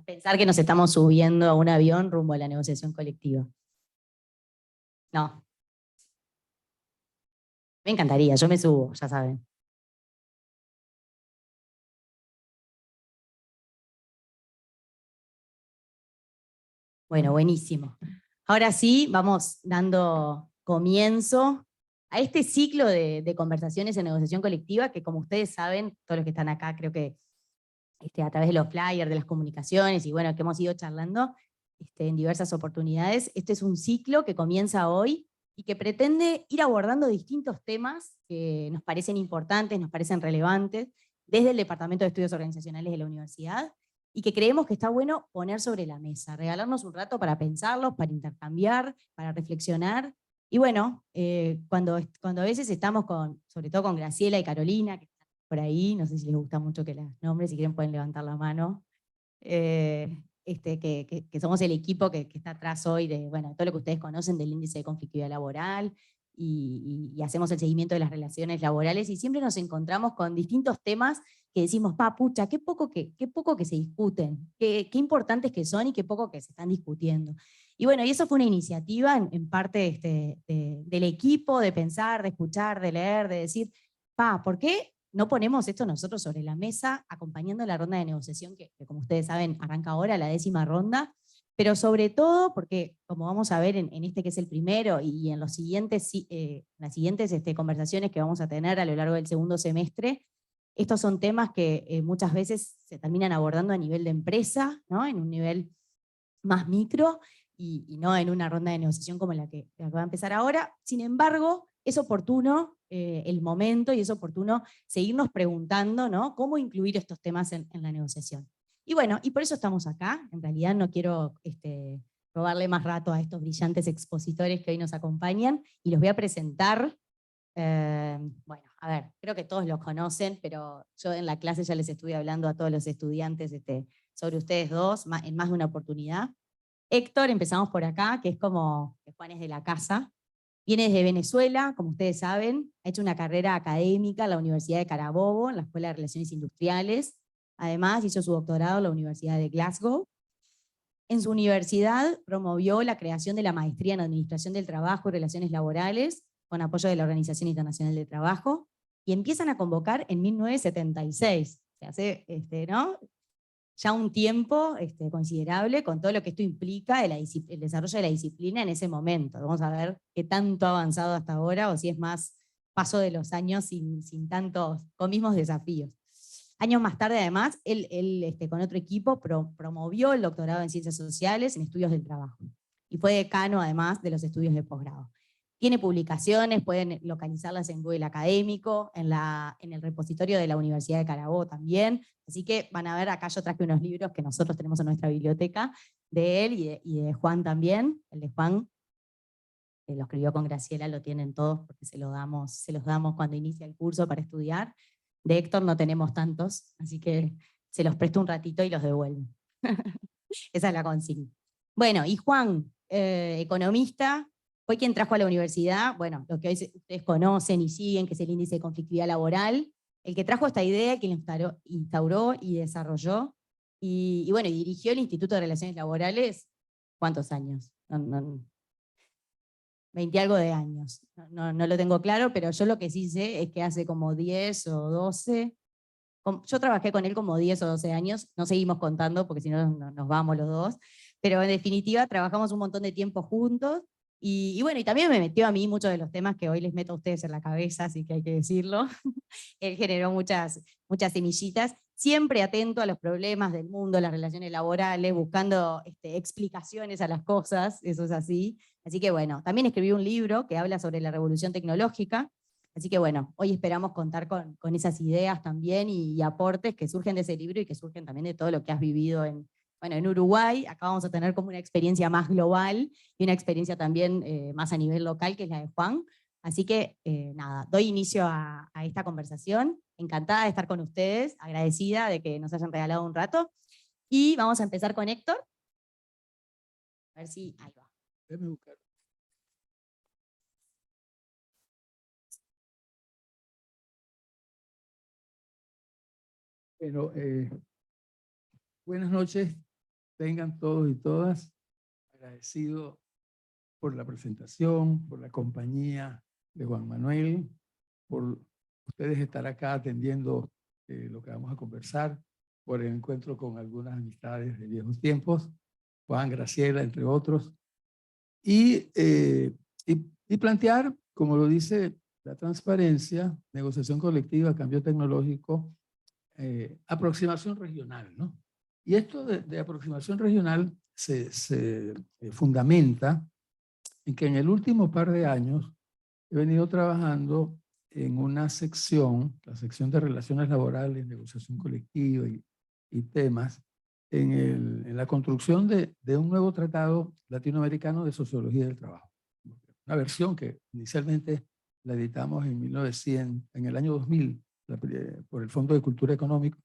Pensar que nos estamos subiendo a un avión rumbo a la negociación colectiva. No. Me encantaría, yo me subo, ya saben. Bueno, buenísimo. Ahora sí, vamos dando comienzo a este ciclo de conversaciones en negociación colectiva que, como ustedes saben, todos los que están acá, creo que a través de los flyers, de las comunicaciones, y bueno, que hemos ido charlando en diversas oportunidades, este es un ciclo que comienza hoy y que pretende ir abordando distintos temas que nos parecen importantes, nos parecen relevantes, desde el Departamento de Estudios Organizacionales de la Universidad, y que creemos que está bueno poner sobre la mesa, regalarnos un rato para pensarlos, para intercambiar, para reflexionar. Y bueno, cuando a veces estamos sobre todo con Graciela y Carolina, que están por ahí, no sé si les gusta mucho que las nombres, si quieren pueden levantar la mano, que somos el equipo que está atrás hoy de bueno, todo lo que ustedes conocen del índice de conflictividad laboral, y hacemos el seguimiento de las relaciones laborales, y siempre nos encontramos con distintos temas que decimos, pucha, qué poco que se discuten, qué importantes que son y qué poco que se están discutiendo. Y bueno, y eso fue una iniciativa en parte del equipo, de pensar, de escuchar, de leer, de decir, ¿por qué no ponemos esto nosotros sobre la mesa, acompañando la ronda de negociación que como ustedes saben, arranca ahora, la 10ª ronda? Pero sobre todo porque, como vamos a ver en este que es el primero, y en las siguientes conversaciones que vamos a tener a lo largo del segundo semestre, estos son temas que muchas veces se terminan abordando a nivel de empresa, ¿no? En un nivel más micro, y no en una ronda de negociación como la que va a empezar ahora. Sin embargo, es oportuno el momento, y es oportuno seguirnos preguntando, ¿no?, cómo incluir estos temas en la negociación. Y bueno, y por eso estamos acá. En realidad no quiero robarle más rato a estos brillantes expositores que hoy nos acompañan, y los voy a presentar. Bueno, a ver, creo que todos los conocen, pero yo en la clase ya les estuve hablando a todos los estudiantes sobre ustedes dos, en más de una oportunidad. Héctor, empezamos por acá, que es como que Juan es de la casa. Viene desde Venezuela, como ustedes saben, ha hecho una carrera académica en la Universidad de Carabobo, en la Escuela de Relaciones Industriales. Además, hizo su doctorado en la Universidad de Glasgow. En su universidad promovió la creación de la maestría en Administración del Trabajo y Relaciones Laborales, con apoyo de la Organización Internacional del Trabajo, y empiezan a convocar en 1976. Se hace, ¿no?, ya un tiempo considerable, con todo lo que esto implica el desarrollo de la disciplina en ese momento. Vamos a ver qué tanto ha avanzado hasta ahora, o si es más paso de los años sin tantos, con mismos desafíos. Años más tarde, además, él con otro equipo promovió el doctorado en Ciencias Sociales en Estudios del Trabajo, y fue decano, además, de los estudios de posgrado. Tiene publicaciones, pueden localizarlas en Google Académico, en el repositorio de la Universidad de Carabobo también. Así que van a ver, acá yo traje unos libros que nosotros tenemos en nuestra biblioteca, de él y de Juan también. El de Juan, que lo escribió con Graciela, lo tienen todos porque se los damos cuando inicia el curso para estudiar. De Héctor no tenemos tantos, así que se los presto un ratito y los devuelvo. Esa es la consigna. Bueno, y Juan, economista, fue quien trajo a la universidad, bueno, lo que hoy ustedes conocen y siguen, que es el índice de conflictividad laboral, el que trajo esta idea, que lo instauró y desarrolló, y bueno, y dirigió el Instituto de Relaciones Laborales, ¿cuántos años? 20 algo de años. No lo tengo claro, pero yo lo que sí sé es que hace como 10 o 12, yo trabajé con él como 10 o 12 años, no seguimos contando porque si no nos vamos los dos, pero en definitiva trabajamos un montón de tiempo juntos, y bueno, y también me metió a mí muchos de los temas que hoy les meto a ustedes en la cabeza, así que hay que decirlo. Él generó muchas semillitas, siempre atento a los problemas del mundo, las relaciones laborales, buscando explicaciones a las cosas, eso es así. Así que bueno, también escribió un libro que habla sobre la revolución tecnológica. Así que bueno, hoy esperamos contar con esas ideas también, y aportes que surgen de ese libro y que surgen también de todo lo que has vivido en Uruguay. Acá vamos a tener como una experiencia más global y una experiencia también más a nivel local, que es la de Juan. Así que nada, doy inicio a esta conversación. Encantada de estar con ustedes, agradecida de que nos hayan regalado un rato. Y vamos a empezar con Héctor. A ver si, ahí va. Déjame buscar. Bueno, buenas noches tengan todos y todas agradecido por la presentación, por la compañía de Juan Manuel, por ustedes estar acá atendiendo lo que vamos a conversar, por el encuentro con algunas amistades de viejos tiempos, Juan, Graciela, entre otros, y plantear, como lo dice la transparencia, negociación colectiva, cambio tecnológico, aproximación regional, ¿no? Y esto de aproximación regional se fundamenta en que en el último par de años he venido trabajando en una sección, la sección de relaciones laborales, negociación colectiva y temas, en la construcción de un nuevo tratado latinoamericano de sociología del trabajo. Una versión que inicialmente la editamos en el año 2000 por el Fondo de Cultura Económica.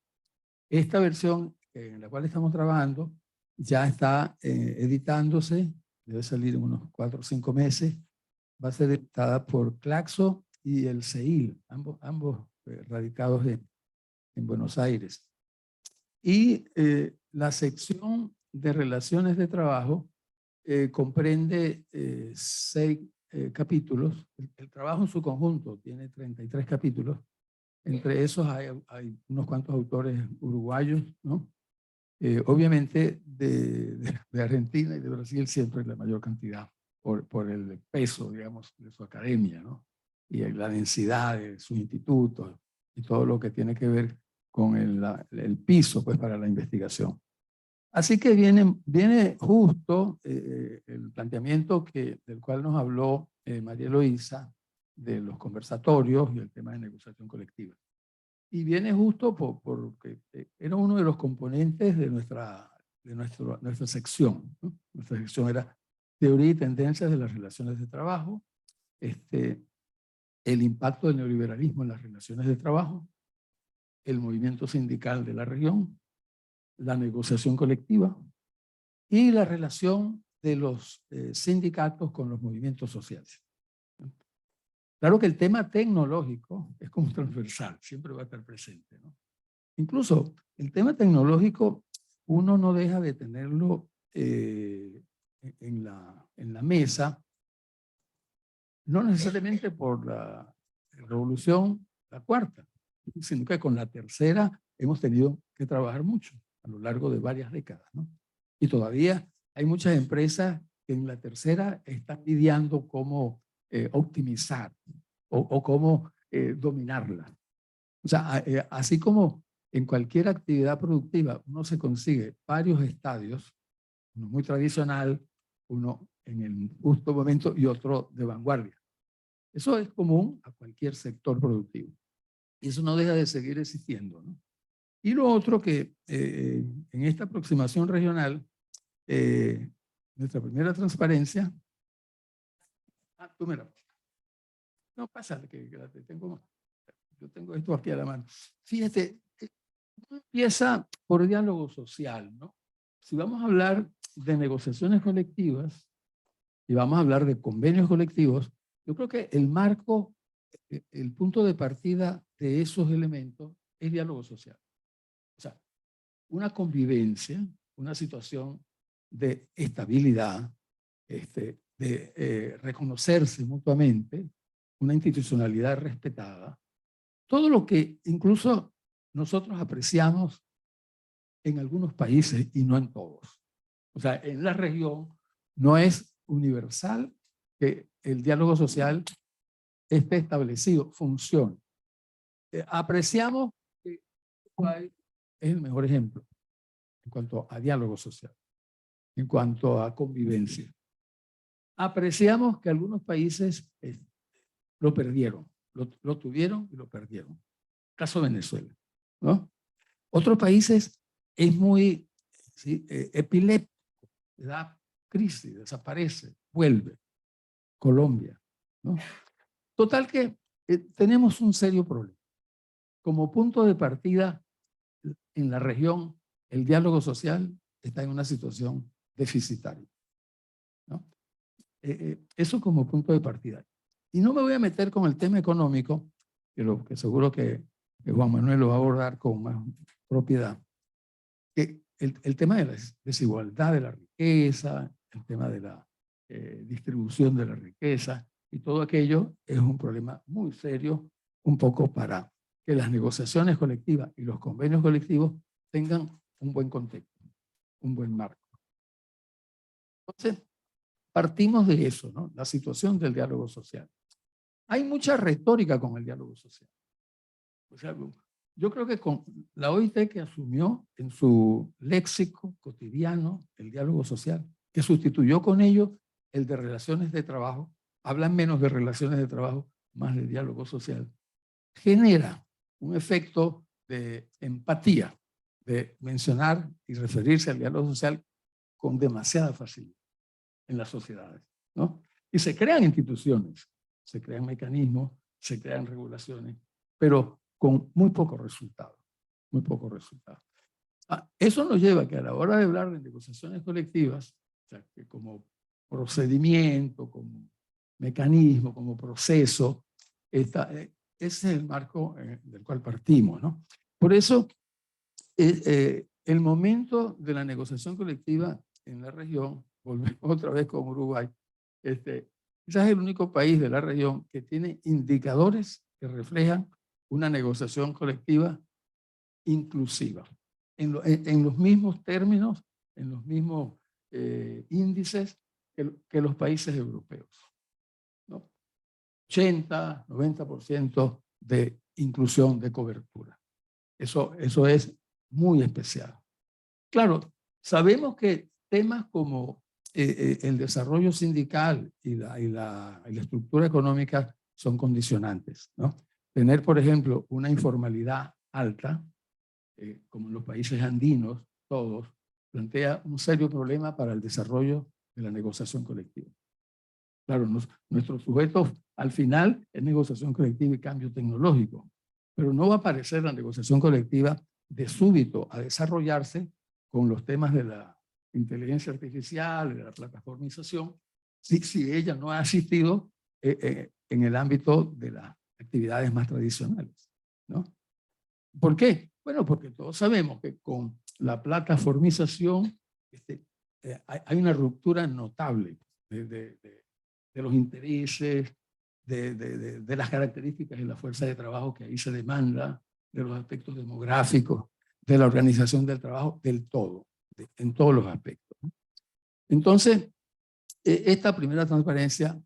Esta versión en la cual estamos trabajando ya está editándose, debe salir en unos 4 o 5 meses, va a ser editada por Claxo y el CEIL, ambos radicados en Buenos Aires. Y la sección de relaciones de trabajo comprende 6 capítulos. El trabajo en su conjunto tiene 33 capítulos. Entre esos hay unos cuantos autores uruguayos, ¿no? Obviamente de Argentina y de Brasil siempre la mayor cantidad por el peso, digamos, de su academia, ¿no? Y la densidad de sus institutos y todo lo que tiene que ver con el piso, pues, para la investigación. Así que viene justo el planteamiento del cual nos habló María Eloísa, de los conversatorios y el tema de negociación colectiva. Y viene justo porque era uno de los componentes de nuestra sección, ¿no? Nuestra sección era teoría y tendencias de las relaciones de trabajo, el impacto del neoliberalismo en las relaciones de trabajo, el movimiento sindical de la región, la negociación colectiva y la relación de los sindicatos con los movimientos sociales. Claro que el tema tecnológico es como transversal, siempre va a estar presente, ¿no? Incluso el tema tecnológico uno no deja de tenerlo en la mesa, no necesariamente por la revolución, la cuarta, sino que con la tercera hemos tenido que trabajar mucho a lo largo de varias décadas, ¿no? Y todavía hay muchas empresas que en la tercera están lidiando cómo optimizar o cómo dominarla. O sea, así como en cualquier actividad productiva uno se consigue varios estadios, uno muy tradicional, uno en el justo momento y otro de vanguardia. Eso es común a cualquier sector productivo. Y eso no deja de seguir existiendo, ¿no? Y lo otro que en esta aproximación regional, nuestra primera transparencia, tú mira, no pasa, yo tengo esto aquí a la mano. Fíjate, empieza por diálogo social, ¿no? Si vamos a hablar de negociaciones colectivas y vamos a hablar de convenios colectivos, yo creo que el marco, el punto de partida de esos elementos es diálogo social. O sea, una convivencia, una situación de estabilidad, de reconocerse mutuamente, una institucionalidad respetada, todo lo que incluso nosotros apreciamos en algunos países y no en todos. O sea, en la región no es universal que el diálogo social esté establecido, funcione. Apreciamos que Uruguay es el mejor ejemplo en cuanto a diálogo social, en cuanto a convivencia. Apreciamos que algunos países lo perdieron, lo tuvieron y lo perdieron. Caso Venezuela, ¿no? Otros países es muy epiléptico, da crisis, desaparece, vuelve. Colombia, ¿no? Total que tenemos un serio problema. Como punto de partida en la región, el diálogo social está en una situación deficitaria, ¿no? Eso como punto de partida. Y no me voy a meter con el tema económico, que seguro que Juan Manuel lo va a abordar con más propiedad. Que el tema de la desigualdad de la riqueza, el tema de la distribución de la riqueza, y todo aquello es un problema muy serio, un poco para que las negociaciones colectivas y los convenios colectivos tengan un buen contexto, un buen marco. Entonces, partimos de eso, ¿no? La situación del diálogo social. Hay mucha retórica con el diálogo social. O sea, yo creo que con la OIT, que asumió en su léxico cotidiano el diálogo social, que sustituyó con ello el de relaciones de trabajo, hablan menos de relaciones de trabajo, más de diálogo social, genera un efecto de empatía, de mencionar y referirse al diálogo social con demasiada facilidad en las sociedades, ¿no? Y se crean instituciones, se crean mecanismos, se crean regulaciones, pero con muy pocos resultados, muy pocos resultados. Eso nos lleva a que a la hora de hablar de negociaciones colectivas, o sea, que como procedimiento, como mecanismo, como proceso, ese es el marco del cual partimos, ¿no? Por eso, el momento de la negociación colectiva en la región, volvemos otra vez con Uruguay, quizás es el único país de la región que tiene indicadores que reflejan una negociación colectiva inclusiva, en los mismos términos, en los mismos índices que los países europeos, ¿no? 80, 90% de inclusión, de cobertura. Eso es muy especial. Claro, sabemos que temas como el desarrollo sindical y la estructura económica son condicionantes, ¿no? Tener, por ejemplo, una informalidad alta, como en los países andinos, todos, plantea un serio problema para el desarrollo de la negociación colectiva. Claro, nuestro sujeto al final es negociación colectiva y cambio tecnológico, pero no va a aparecer la negociación colectiva de súbito a desarrollarse con los temas de la inteligencia artificial, de la plataformización, si ella no ha asistido en el ámbito de las actividades más tradicionales, ¿no? ¿Por qué? Bueno, porque todos sabemos que con la plataformización hay una ruptura notable de los intereses, de las características y la fuerza de trabajo que ahí se demanda, de los aspectos demográficos, de la organización del trabajo, del todo, en todos los aspectos, ¿no? Entonces, esta primera transparencia,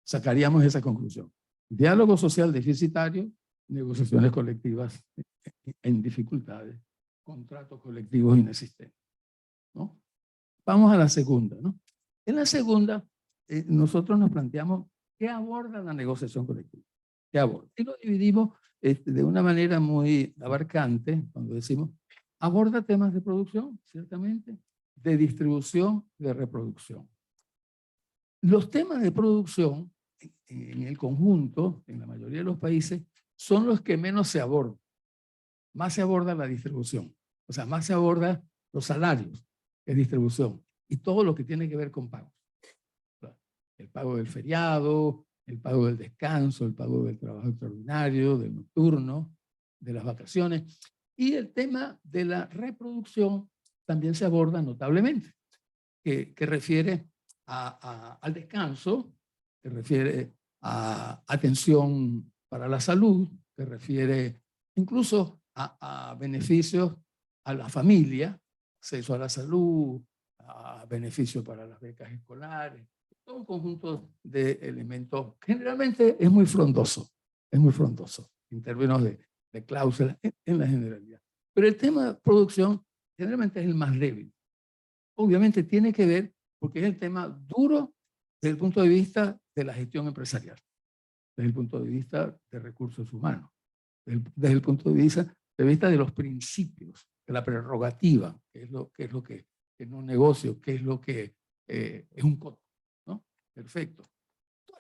sacaríamos esa conclusión. Diálogo social deficitario, negociaciones colectivas en dificultades, contratos colectivos inexistentes, ¿no? Vamos a la segunda, ¿no? En la segunda, nosotros nos planteamos qué aborda la negociación colectiva. ¿Qué aborda? Y lo dividimos de una manera muy abarcante, cuando decimos, aborda temas de producción, ciertamente, de distribución, de reproducción. Los temas de producción, en el conjunto, en la mayoría de los países, son los que menos se abordan. Más se aborda la distribución, o sea, más se aborda los salarios, es distribución, y todo lo que tiene que ver con pagos. El pago del feriado, el pago del descanso, el pago del trabajo extraordinario, del nocturno, de las vacaciones. Y el tema de la reproducción también se aborda notablemente, que refiere al descanso, que refiere a atención para la salud, que refiere incluso a beneficios a la familia, acceso a la salud, a beneficios para las becas escolares, todo un conjunto de elementos. Generalmente es muy frondoso en términos de cláusulas en la generalidad. Pero el tema de producción generalmente es el más débil. Obviamente tiene que ver porque es el tema duro desde el punto de vista de la gestión empresarial, desde el punto de vista de recursos humanos, desde el punto de vista de los principios, de la prerrogativa, que es lo que en un negocio, que es lo que es un costo, ¿no? Perfecto.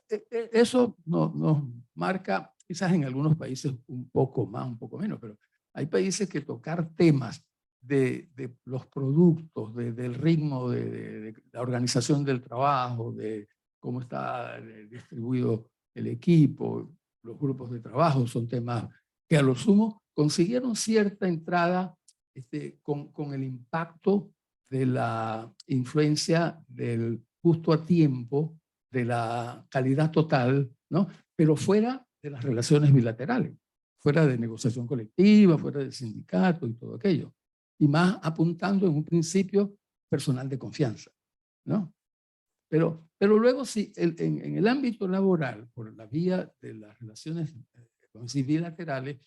Eso nos marca, quizás en algunos países un poco más, un poco menos, pero hay países que tocar temas de los productos, del ritmo, de la organización del trabajo, de cómo está distribuido el equipo, los grupos de trabajo, son temas que a lo sumo consiguieron cierta entrada con el impacto de la influencia del justo a tiempo, de la calidad total, ¿no? Pero fuera de las relaciones bilaterales, fuera de negociación colectiva, fuera del sindicato y todo aquello. Y más apuntando en un principio personal de confianza, ¿no? Pero luego sí, en el ámbito laboral, por la vía de las relaciones bilaterales,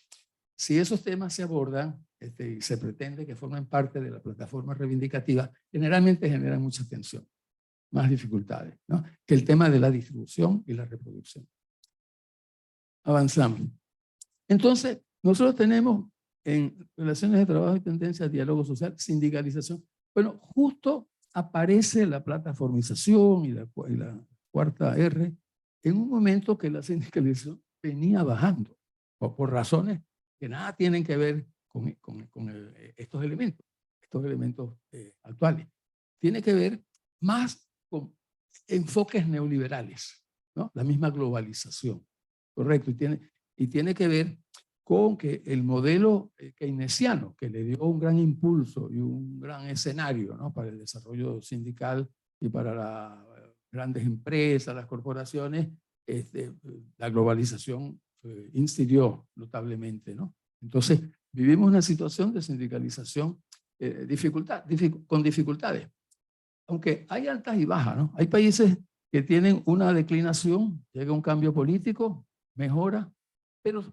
si esos temas se abordan y se pretende que formen parte de la plataforma reivindicativa, generalmente generan mucha tensión, más dificultades, ¿no? Que el tema de la distribución y la reproducción. Avanzamos. Entonces, nosotros tenemos en relaciones de trabajo y tendencias, diálogo social, sindicalización. Bueno, justo aparece la plataformización y la cuarta R en un momento que la sindicalización venía bajando, por razones que nada tienen que ver con estos elementos actuales. Tiene que ver más con enfoques neoliberales, ¿no? La misma globalización, correcto, y tiene que ver con que el modelo keynesiano, que le dio un gran impulso y un gran escenario, ¿no? Para el desarrollo sindical y para las grandes empresas, las corporaciones, la globalización incidió notablemente, ¿no? Entonces, vivimos una situación de sindicalización con dificultades. Aunque hay altas y bajas, ¿no? Hay países que tienen una declinación, llega un cambio político, mejora, pero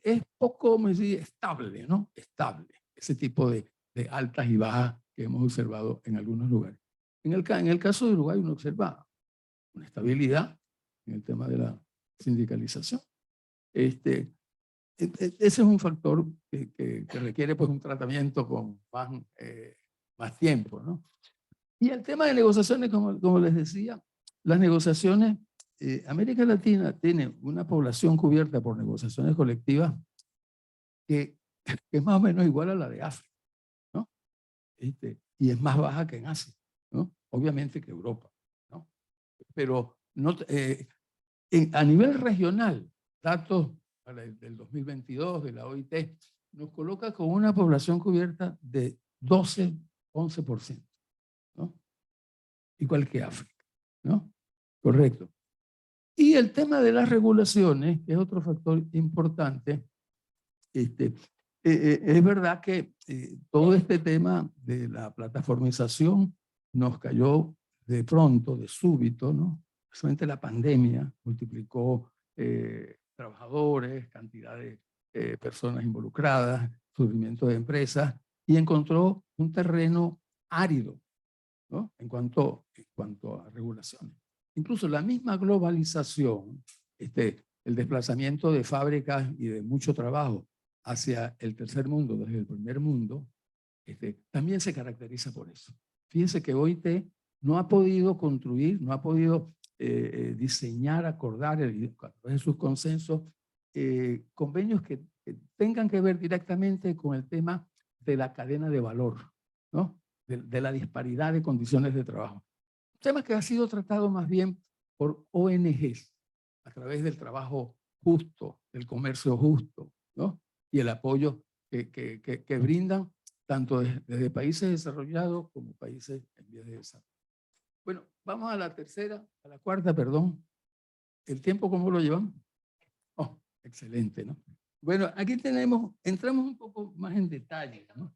es poco estable, ¿no? Estable, ese tipo de altas y bajas que hemos observado en algunos lugares. En el caso de Uruguay uno observa una estabilidad en el tema de la sindicalización. Ese es un factor que requiere pues, un tratamiento con más tiempo, ¿no? Y el tema de negociaciones, como les decía, las negociaciones, América Latina tiene una población cubierta por negociaciones colectivas que es más o menos igual a la de África, ¿no? Y es más baja que en Asia, ¿no? Obviamente que Europa, ¿no? Pero no, a nivel regional, datos del 2022 de la OIT, nos coloca con una población cubierta de 12-11%, ¿no? Igual que África, ¿no? Correcto. Y el tema de las regulaciones, que es otro factor importante, es verdad que todo este tema de la plataformización nos cayó de pronto, de súbito, ¿no? Solamente la pandemia multiplicó trabajadores, cantidad de personas involucradas, surgimiento de empresas, y encontró un terreno árido, ¿no? En cuanto a regulaciones. Incluso la misma globalización, el desplazamiento de fábricas y de mucho trabajo hacia el tercer mundo, desde el primer mundo, también se caracteriza por eso. Fíjense que OIT no ha podido construir, no ha podido diseñar, acordar a través de sus consensos, convenios que tengan que ver directamente con el tema de la cadena de valor, ¿no? De la disparidad de condiciones de trabajo. Un tema que ha sido tratado más bien por ONGs, a través del trabajo justo, del comercio justo, ¿no? Y el apoyo que brindan tanto desde países desarrollados como países en vías de desarrollo. Bueno, vamos a la cuarta, perdón. ¿El tiempo cómo lo llevamos? Oh, excelente, ¿no? Bueno, aquí entramos un poco más en detalle, ¿no?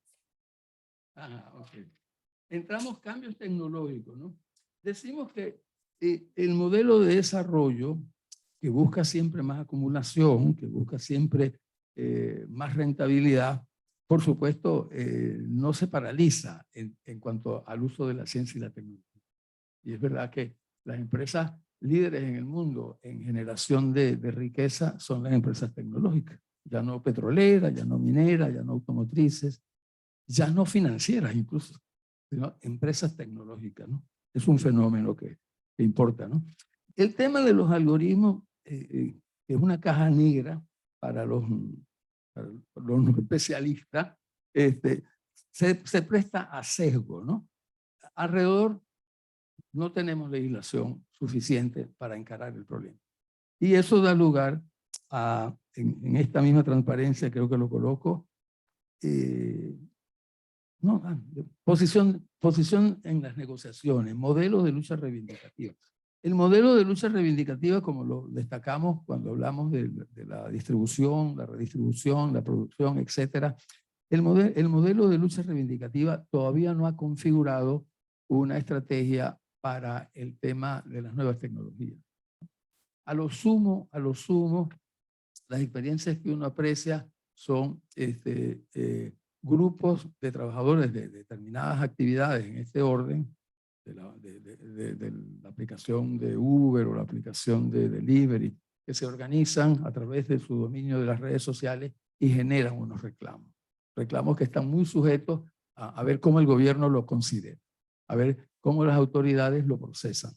Ok. Entramos cambios tecnológicos, ¿no? Decimos que el modelo de desarrollo que busca siempre más acumulación, que busca siempre más rentabilidad, por supuesto, no se paraliza en cuanto al uso de la ciencia y la tecnología. Y es verdad que las empresas líderes en el mundo en generación de riqueza son las empresas tecnológicas, ya no petroleras, ya no mineras, ya no automotrices, ya no financieras incluso, sino empresas tecnológicas, ¿no? Es un fenómeno que importa, ¿no? El tema de los algoritmos es una caja negra para los no especialistas, se presta a sesgo, ¿no? Alrededor no tenemos legislación suficiente para encarar el problema. Y eso da lugar a, en esta misma transparencia, creo que lo coloco, no, posición en las negociaciones, modelo de lucha reivindicativa. El modelo de lucha reivindicativa, como lo destacamos cuando hablamos de la distribución, la redistribución, la producción, etcétera, el modelo de lucha reivindicativa todavía no ha configurado una estrategia para el tema de las nuevas tecnologías. A lo sumo, las experiencias que uno aprecia son grupos de trabajadores de determinadas actividades en este orden, de la aplicación de Uber o la aplicación de Delivery, que se organizan a través de su dominio de las redes sociales y generan unos reclamos. Reclamos que están muy sujetos a ver cómo el gobierno lo considera, a ver cómo las autoridades lo procesan.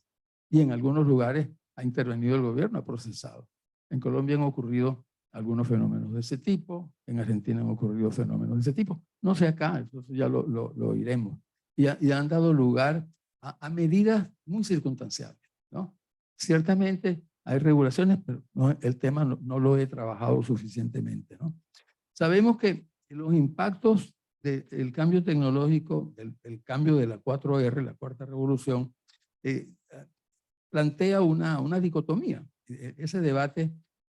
Y en algunos lugares ha intervenido el gobierno, ha procesado. En Colombia han ocurrido algunos fenómenos de ese tipo, en Argentina han ocurrido fenómenos de ese tipo. No sé acá, eso ya lo iremos. Y han dado lugar a medidas muy circunstanciales, ¿no? Ciertamente hay regulaciones, pero el tema no lo he trabajado suficientemente, ¿no? Sabemos que los impactos del cambio tecnológico, del cambio de la 4R, la cuarta revolución, plantea una dicotomía. Ese debate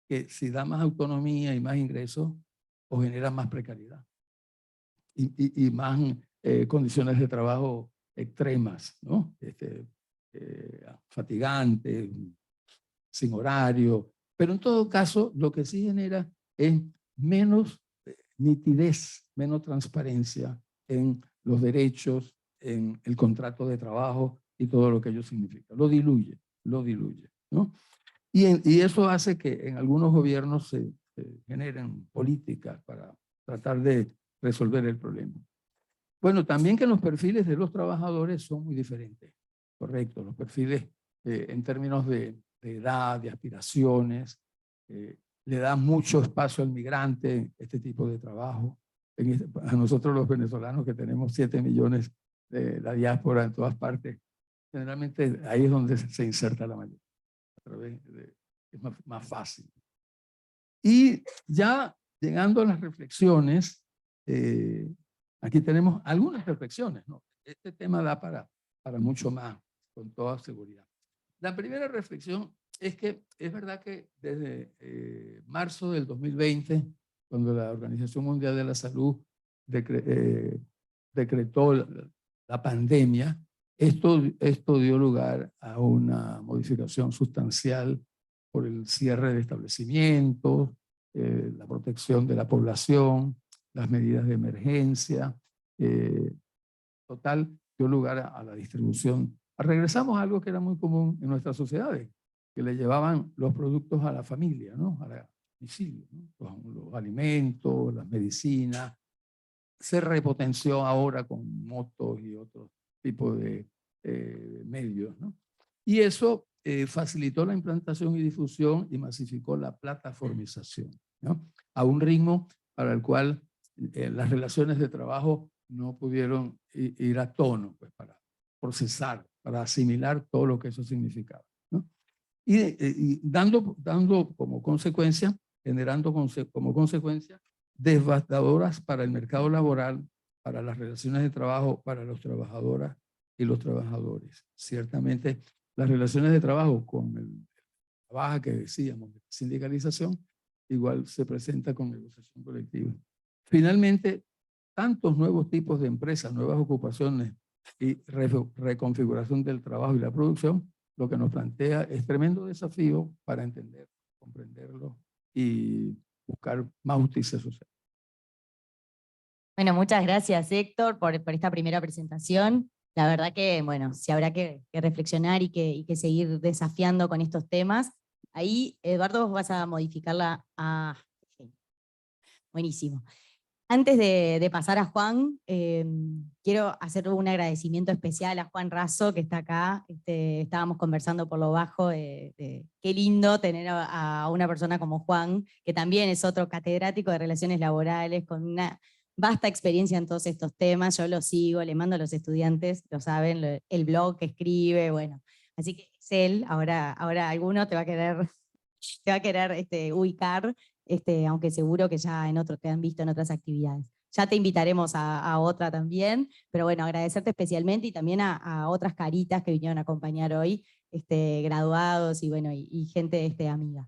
que si da más autonomía y más ingresos, o genera más precariedad y más condiciones de trabajo extremas, ¿no? Fatigantes, sin horario. Pero en todo caso, lo que sí genera es menos nitidez, menos transparencia en los derechos, en el contrato de trabajo y todo lo que ello significa. Lo diluye, ¿no? Y eso hace que en algunos gobiernos se generen políticas para tratar de resolver el problema. Bueno, también que los perfiles de los trabajadores son muy diferentes, correcto. Los perfiles en términos de edad, de aspiraciones, le da mucho espacio al migrante este tipo de trabajo. A nosotros los venezolanos que tenemos 7 millones de la diáspora en todas partes, generalmente ahí es donde se inserta la mayoría. Es más fácil. Y ya llegando a las reflexiones, aquí tenemos algunas reflexiones, ¿no? Este tema da para mucho más, con toda seguridad. La primera reflexión es que es verdad que desde marzo del 2020, cuando la Organización Mundial de la Salud decretó la pandemia, esto dio lugar a una modificación sustancial por el cierre de establecimientos, la protección de la población, las medidas de emergencia, total, dio lugar a la distribución. Regresamos a algo que era muy común en nuestras sociedades, que le llevaban los productos a la familia, ¿no? A domicilio, ¿no? Los alimentos, las medicinas. Se repotenció ahora con motos y otros tipos de medios, ¿no? Y eso facilitó la implantación y difusión y masificó la plataformización, ¿no? A un ritmo para el cual las relaciones de trabajo no pudieron ir a tono, pues, para procesar, para asimilar todo lo que eso significaba, ¿no? Y dando como consecuencia, generando como consecuencia devastadoras para el mercado laboral, para las relaciones de trabajo, para las trabajadoras y los trabajadores. Ciertamente, las relaciones de trabajo con la baja que decíamos, de sindicalización, igual se presenta con negociación colectiva. Finalmente, tantos nuevos tipos de empresas, nuevas ocupaciones y reconfiguración del trabajo y la producción, lo que nos plantea es tremendo desafío para entender, comprenderlo y buscar más justicia social. Bueno, muchas gracias, Héctor, por esta primera presentación. La verdad que, bueno, sí habrá que reflexionar y que seguir desafiando con estos temas. Ahí, Eduardo, vos vas a modificarla a... Buenísimo. Antes de pasar a Juan, quiero hacer un agradecimiento especial a Juan Razo, que está acá. Estábamos conversando por lo bajo. Qué lindo tener a una persona como Juan, que también es otro catedrático de Relaciones Laborales, con una vasta experiencia en todos estos temas. Yo lo sigo, le mando a los estudiantes, lo saben, el blog que escribe, bueno. Así que es él, ahora alguno te va a querer ubicar, aunque seguro que ya te han visto en otras actividades. ya te invitaremos a otra también, pero bueno, agradecerte especialmente y también a otras caritas que vinieron a acompañar hoy, graduados y bueno, y gente amiga.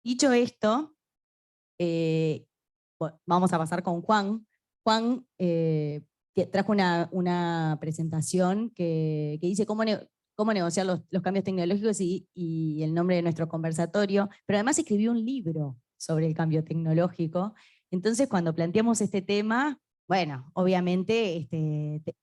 Dicho esto, vamos a pasar con Juan. Juan trajo una presentación que dice cómo negociar los cambios tecnológicos y el nombre de nuestro conversatorio, pero además escribió un libro sobre el cambio tecnológico. Entonces, cuando planteamos este tema, bueno, obviamente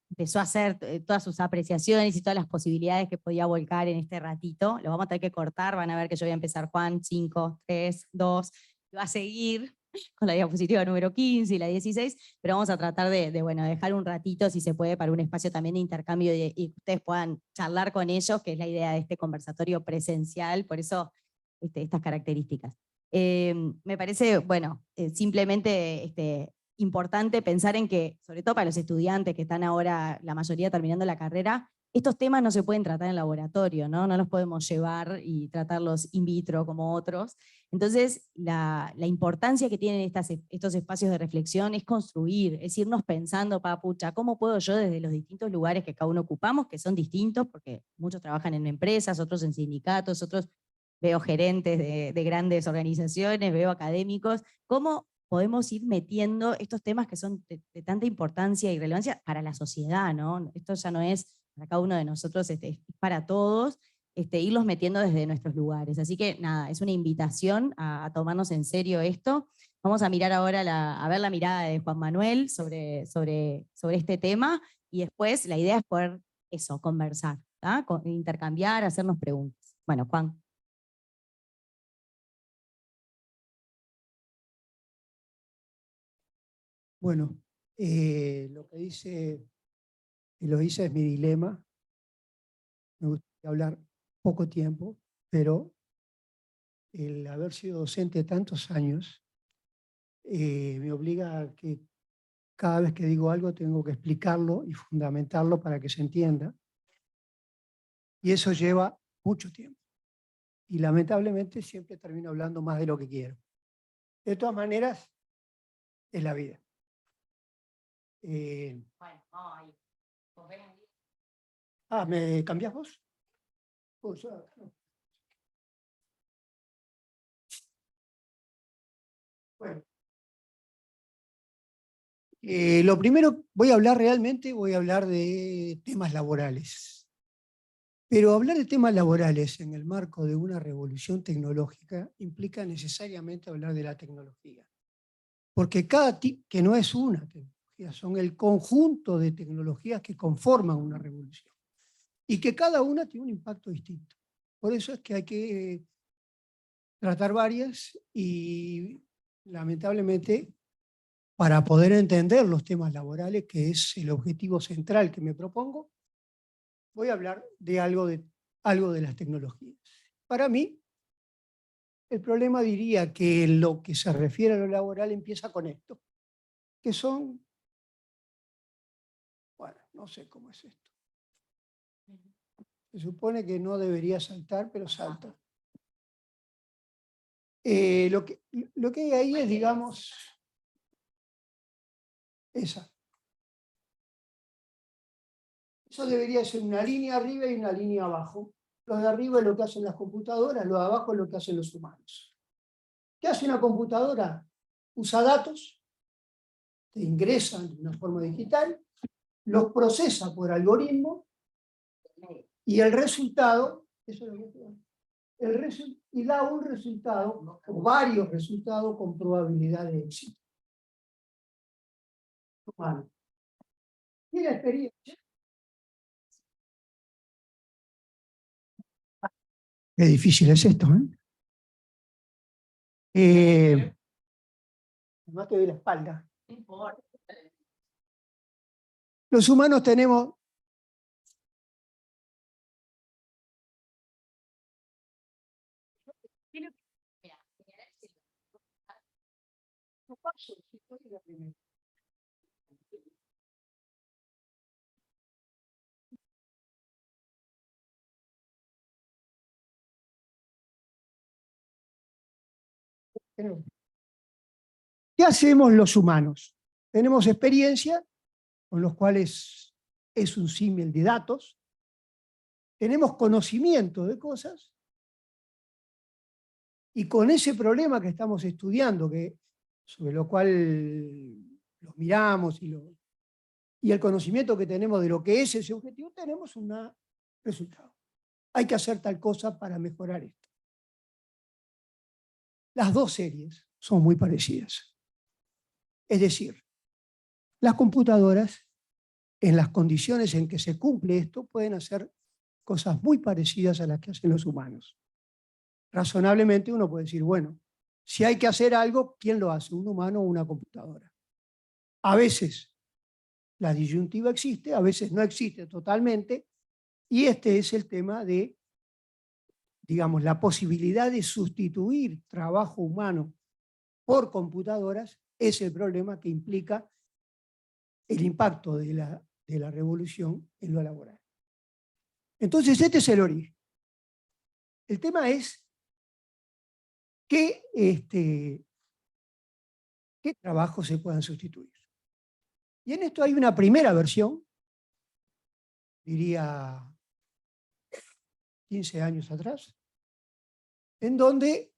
empezó a hacer todas sus apreciaciones y todas las posibilidades que podía volcar en este ratito. Lo vamos a tener que cortar, van a ver que yo voy a empezar, Juan, 5, 3, 2, y va a seguir con la diapositiva número 15 y la 16, pero vamos a tratar bueno, dejar un ratito, si se puede, para un espacio también de intercambio y que ustedes puedan charlar con ellos, que es la idea de este conversatorio presencial, por eso estas características. Me parece, bueno, simplemente importante pensar en que, sobre todo para los estudiantes que están ahora, la mayoría terminando la carrera, estos temas no se pueden tratar en laboratorio, ¿no? No los podemos llevar y tratarlos in vitro como otros. Entonces, la importancia que tienen estos espacios de reflexión es construir, es irnos pensando, pucha, ¿cómo puedo yo desde los distintos lugares que cada uno ocupamos, que son distintos, porque muchos trabajan en empresas, otros en sindicatos, otros veo gerentes de grandes organizaciones, veo académicos, cómo podemos ir metiendo estos temas que son de tanta importancia y relevancia para la sociedad, ¿no? Esto ya no es para cada uno de nosotros, es para todos, irlos metiendo desde nuestros lugares. Así que nada, es una invitación a tomarnos en serio esto. Vamos a mirar ahora, a ver la mirada de Juan Manuel sobre este tema, y después la idea es poder eso, conversar, ¿tá? Intercambiar, hacernos preguntas. Bueno, Juan. Bueno, lo que dice Eloísa es mi dilema. Me gustaría hablar poco tiempo, pero el haber sido docente tantos años me obliga a que cada vez que digo algo tengo que explicarlo y fundamentarlo para que se entienda. Y eso lleva mucho tiempo. Y lamentablemente siempre termino hablando más de lo que quiero. De todas maneras, es la vida. ¿Me cambiás vos? Pues, no. Bueno. Lo primero, voy a hablar de temas laborales. Pero hablar de temas laborales en el marco de una revolución tecnológica implica necesariamente hablar de la tecnología. Porque que no es una tecnología, son el conjunto de tecnologías que conforman una revolución. Y que cada una tiene un impacto distinto. Por eso es que hay que tratar varias y lamentablemente para poder entender los temas laborales, que es el objetivo central que me propongo, voy a hablar de algo de las tecnologías. Para mí, el problema diría que en lo que se refiere a lo laboral empieza con esto, que son, bueno, no sé cómo es esto. Se supone que no debería saltar, pero salta. Lo que hay ahí es, digamos, esa. Eso debería ser una línea arriba y una línea abajo. Lo de arriba es lo que hacen las computadoras, lo de abajo es lo que hacen los humanos. ¿Qué hace una computadora? Usa datos, te ingresan de una forma digital, los procesa por algoritmo y el resultado, eso es lo que y da un resultado, o varios resultados con probabilidad de éxito. Humano. ¿Tiene experiencia? Qué difícil es esto, además te doy la espalda. No importa. Los humanos tenemos... ¿Qué ¿Qué hacemos los humanos? Tenemos experiencia, con los cuales es un símil de datos, tenemos conocimiento de cosas, y con ese problema que estamos estudiando, sobre lo cual lo miramos y el conocimiento que tenemos de lo que es ese objetivo, tenemos un resultado. Hay que hacer tal cosa para mejorar esto. Las dos series son muy parecidas. Es decir, las computadoras, en las condiciones en que se cumple esto, pueden hacer cosas muy parecidas a las que hacen los humanos. Razonablemente uno puede decir, bueno, si hay que hacer algo, ¿quién lo hace? ¿Un humano o una computadora? A veces la disyuntiva existe, a veces no existe totalmente, y este es el tema de, digamos, la posibilidad de sustituir trabajo humano por computadoras es el problema que implica el impacto de la revolución en lo laboral. Entonces, este es el origen. El tema es qué trabajos se puedan sustituir. Y en esto hay una primera versión, diría 15 años atrás, en donde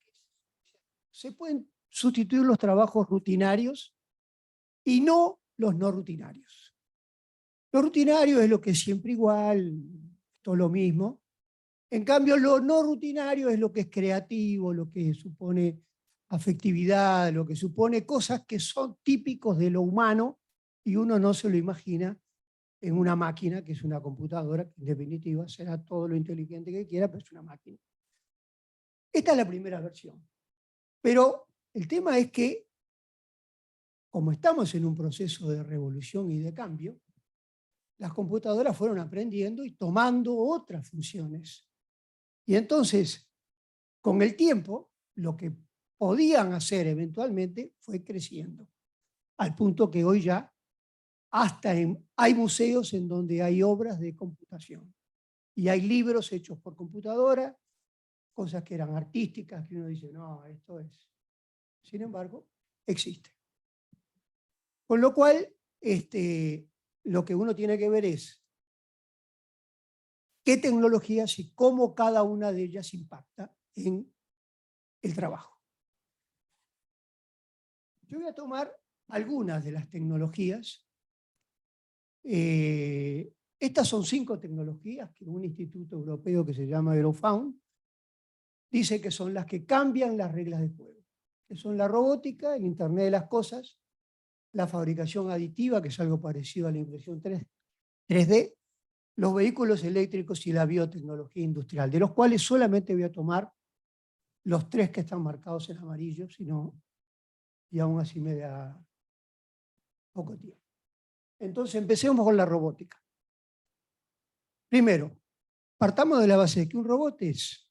se pueden sustituir los trabajos rutinarios y no los no rutinarios. Lo rutinario es lo que es siempre igual, todo lo mismo. En cambio, lo no rutinario es lo que es creativo, lo que supone afectividad, lo que supone cosas que son típicos de lo humano y uno no se lo imagina en una máquina, que es una computadora, que en definitiva será todo lo inteligente que quiera, pero es una máquina. Esta es la primera versión. Pero el tema es que, como estamos en un proceso de revolución y de cambio, las computadoras fueron aprendiendo y tomando otras funciones. Y entonces, con el tiempo, lo que podían hacer eventualmente fue creciendo, al punto que hoy ya hay museos en donde hay obras de computación y hay libros hechos por computadora, cosas que eran artísticas, que uno dice, no, esto es. Sin embargo, existe. Con lo cual, lo que uno tiene que ver es qué tecnologías y cómo cada una de ellas impacta en el trabajo. Yo voy a tomar algunas de las tecnologías. Estas son 5 tecnologías que un instituto europeo que se llama Eurofound dice que son las que cambian las reglas de juego, que son la robótica, el Internet de las cosas, la fabricación aditiva, que es algo parecido a la impresión 3D, los vehículos eléctricos y la biotecnología industrial, de los cuales solamente voy a tomar los 3 que están marcados en amarillo, sino, y aún así me da poco tiempo. Entonces empecemos con la robótica. Primero, partamos de la base de que un robot es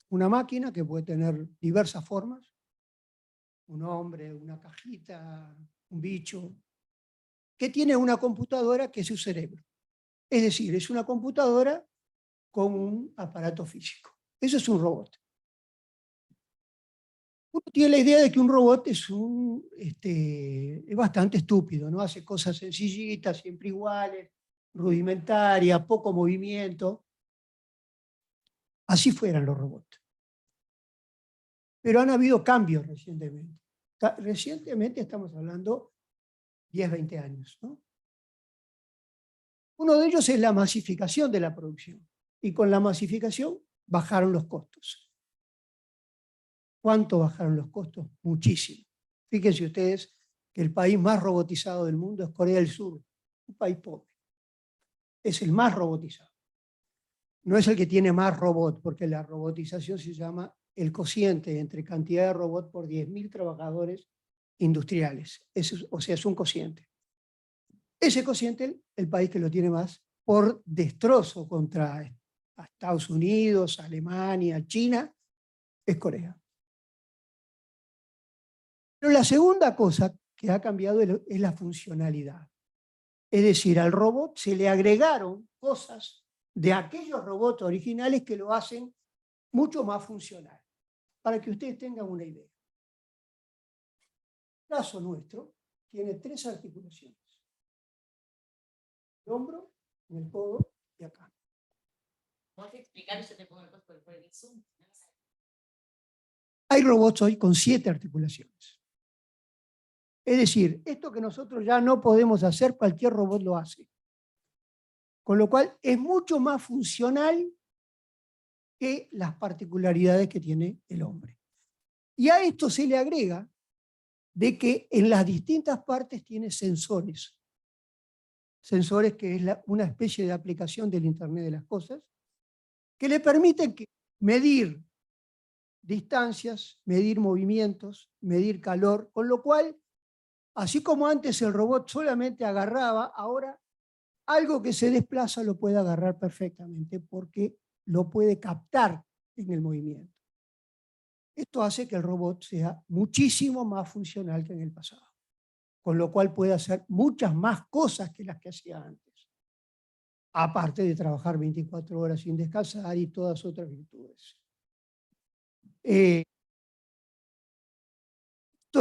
una máquina que puede tener diversas formas, un hombre, una cajita, un bicho, que tiene una computadora que es su cerebro. Es decir, es una computadora con un aparato físico. Eso es un robot. Uno tiene la idea de que un robot es bastante estúpido, ¿no? Hace cosas sencillitas, siempre iguales, rudimentarias, poco movimiento. Así fueran los robots. Pero han habido cambios recientemente. Recientemente estamos hablando 10, 20 años, ¿no? Uno de ellos es la masificación de la producción. Y con la masificación bajaron los costos. ¿Cuánto bajaron los costos? Muchísimo. Fíjense ustedes que el país más robotizado del mundo es Corea del Sur, un país pobre. Es el más robotizado. No es el que tiene más robots, porque la robotización se llama el cociente entre cantidad de robots por 10.000 trabajadores industriales. O sea, es un cociente. Ese cociente, el país que lo tiene más, por destrozo contra Estados Unidos, Alemania, China, es Corea. Pero la segunda cosa que ha cambiado es la funcionalidad. Es decir, al robot se le agregaron cosas de aquellos robots originales que lo hacen mucho más funcional, para que ustedes tengan una idea. brazo nuestro tiene 3 articulaciones. El hombro, el codo y acá. ¿Puedes explicar? Yo te pongo el costo por el Zoom. Hay robots hoy con 7 articulaciones. Es decir, esto que nosotros ya no podemos hacer, cualquier robot lo hace. Con lo cual es mucho más funcional que las particularidades que tiene el hombre. Y a esto se le agrega de que en las distintas partes tiene sensores. Sensores que es una especie de aplicación del Internet de las cosas, que le permiten medir distancias, medir movimientos, medir calor, con lo cual, así como antes el robot solamente agarraba, ahora algo que se desplaza lo puede agarrar perfectamente porque lo puede captar en el movimiento. Esto hace que el robot sea muchísimo más funcional que en el pasado, con lo cual puede hacer muchas más cosas que las que hacía antes, aparte de trabajar 24 horas sin descansar y todas otras virtudes. Esto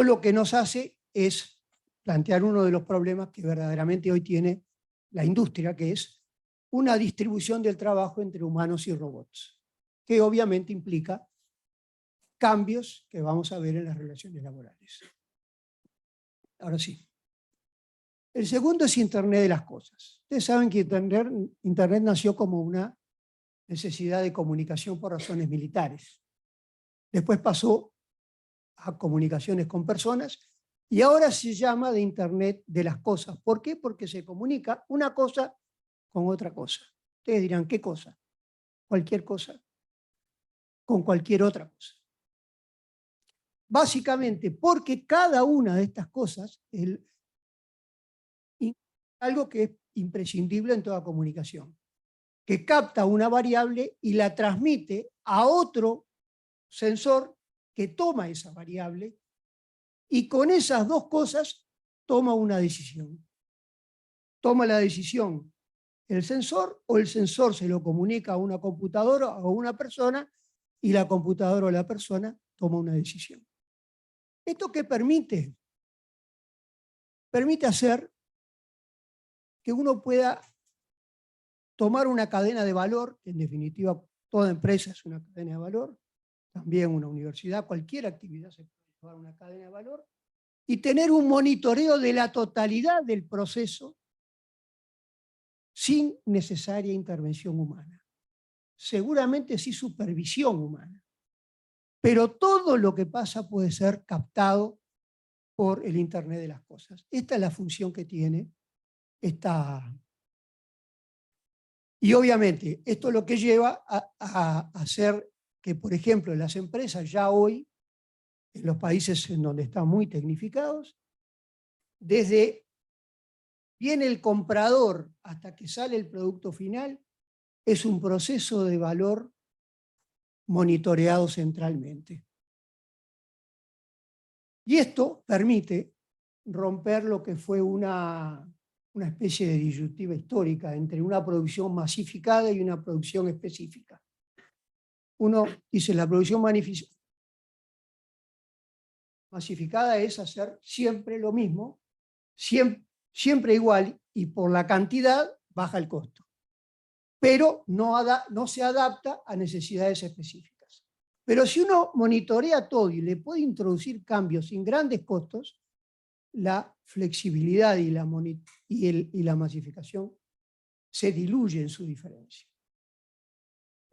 lo que nos hace es plantear uno de los problemas que verdaderamente hoy tiene la industria, que es una distribución del trabajo entre humanos y robots, que obviamente implica cambios que vamos a ver en las relaciones laborales. Ahora sí. El segundo es Internet de las cosas. Ustedes saben que Internet nació como una necesidad de comunicación por razones militares. Después pasó a comunicaciones con personas y ahora se llama de Internet de las cosas. ¿Por qué? Porque se comunica una cosa con otra cosa. Ustedes dirán, ¿qué cosa? Cualquier cosa con cualquier otra cosa. Básicamente porque cada una de estas cosas es algo que es imprescindible en toda comunicación, que capta una variable y la transmite a otro sensor que toma esa variable y con esas dos cosas toma una decisión. Toma la decisión el sensor o el sensor se lo comunica a una computadora o a una persona y la computadora o la persona toma una decisión. ¿Esto qué permite? Permite hacer que uno pueda tomar una cadena de valor, que en definitiva toda empresa es una cadena de valor, también una universidad, cualquier actividad se puede llevar una cadena de valor, y tener un monitoreo de la totalidad del proceso sin necesaria intervención humana. Seguramente sí supervisión humana, pero todo lo que pasa puede ser captado por el Internet de las cosas. Esta es la función que tiene esta. Y obviamente esto es lo que lleva a hacer que, por ejemplo, las empresas ya hoy, en los países en donde están muy tecnificados, desde viene el comprador hasta que sale el producto final, es un proceso de valor monitoreado centralmente. Y esto permite romper lo que fue una especie de disyuntiva histórica entre una producción masificada y una producción específica. Uno dice, la producción masificada es hacer siempre lo mismo, siempre igual, y por la cantidad baja el costo. Pero no se adapta a necesidades específicas. Pero si uno monitorea todo y le puede introducir cambios sin grandes costos, la flexibilidad y la masificación se diluye en su diferencia.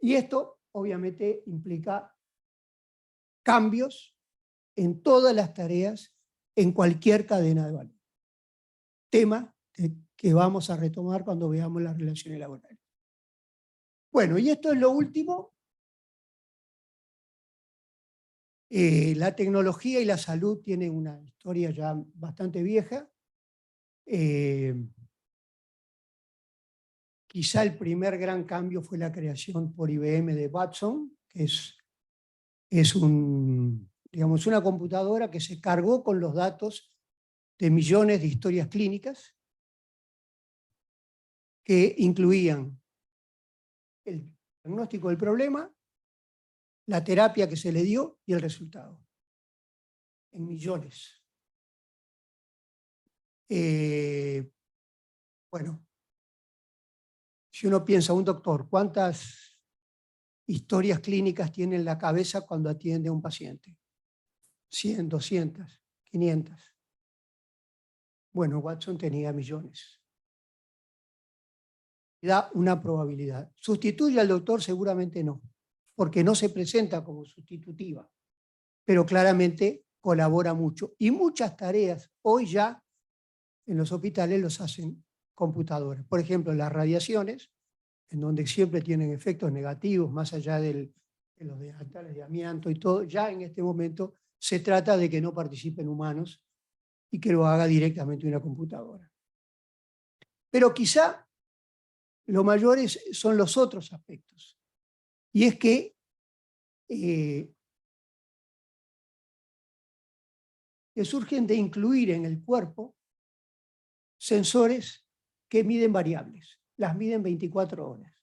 Y esto obviamente implica cambios en todas las tareas, en cualquier cadena de valor. Tema que vamos a retomar cuando veamos las relaciones laborales. Bueno, y esto es lo último. La tecnología y la salud tienen una historia ya bastante vieja. Quizá el primer gran cambio fue la creación por IBM de Watson, que es una computadora que se cargó con los datos de millones de historias clínicas que incluían el diagnóstico del problema, la terapia que se le dio y el resultado, en millones. Bueno, si uno piensa, un doctor, ¿cuántas historias clínicas tiene en la cabeza cuando atiende a un paciente? 100, 200, 500. Bueno, Watson tenía millones. Da una probabilidad. ¿Sustituye al doctor? Seguramente no, porque no se presenta como sustitutiva, pero claramente colabora mucho. Y muchas tareas hoy ya en los hospitales los hacen computadoras. Por ejemplo, las radiaciones, en donde siempre tienen efectos negativos, más allá de los delantales de amianto y todo, ya en este momento se trata de que no participen humanos y que lo haga directamente una computadora. Pero quizá lo mayor son los otros aspectos. Y es que surgen de incluir en el cuerpo sensores que miden variables, las miden 24 horas.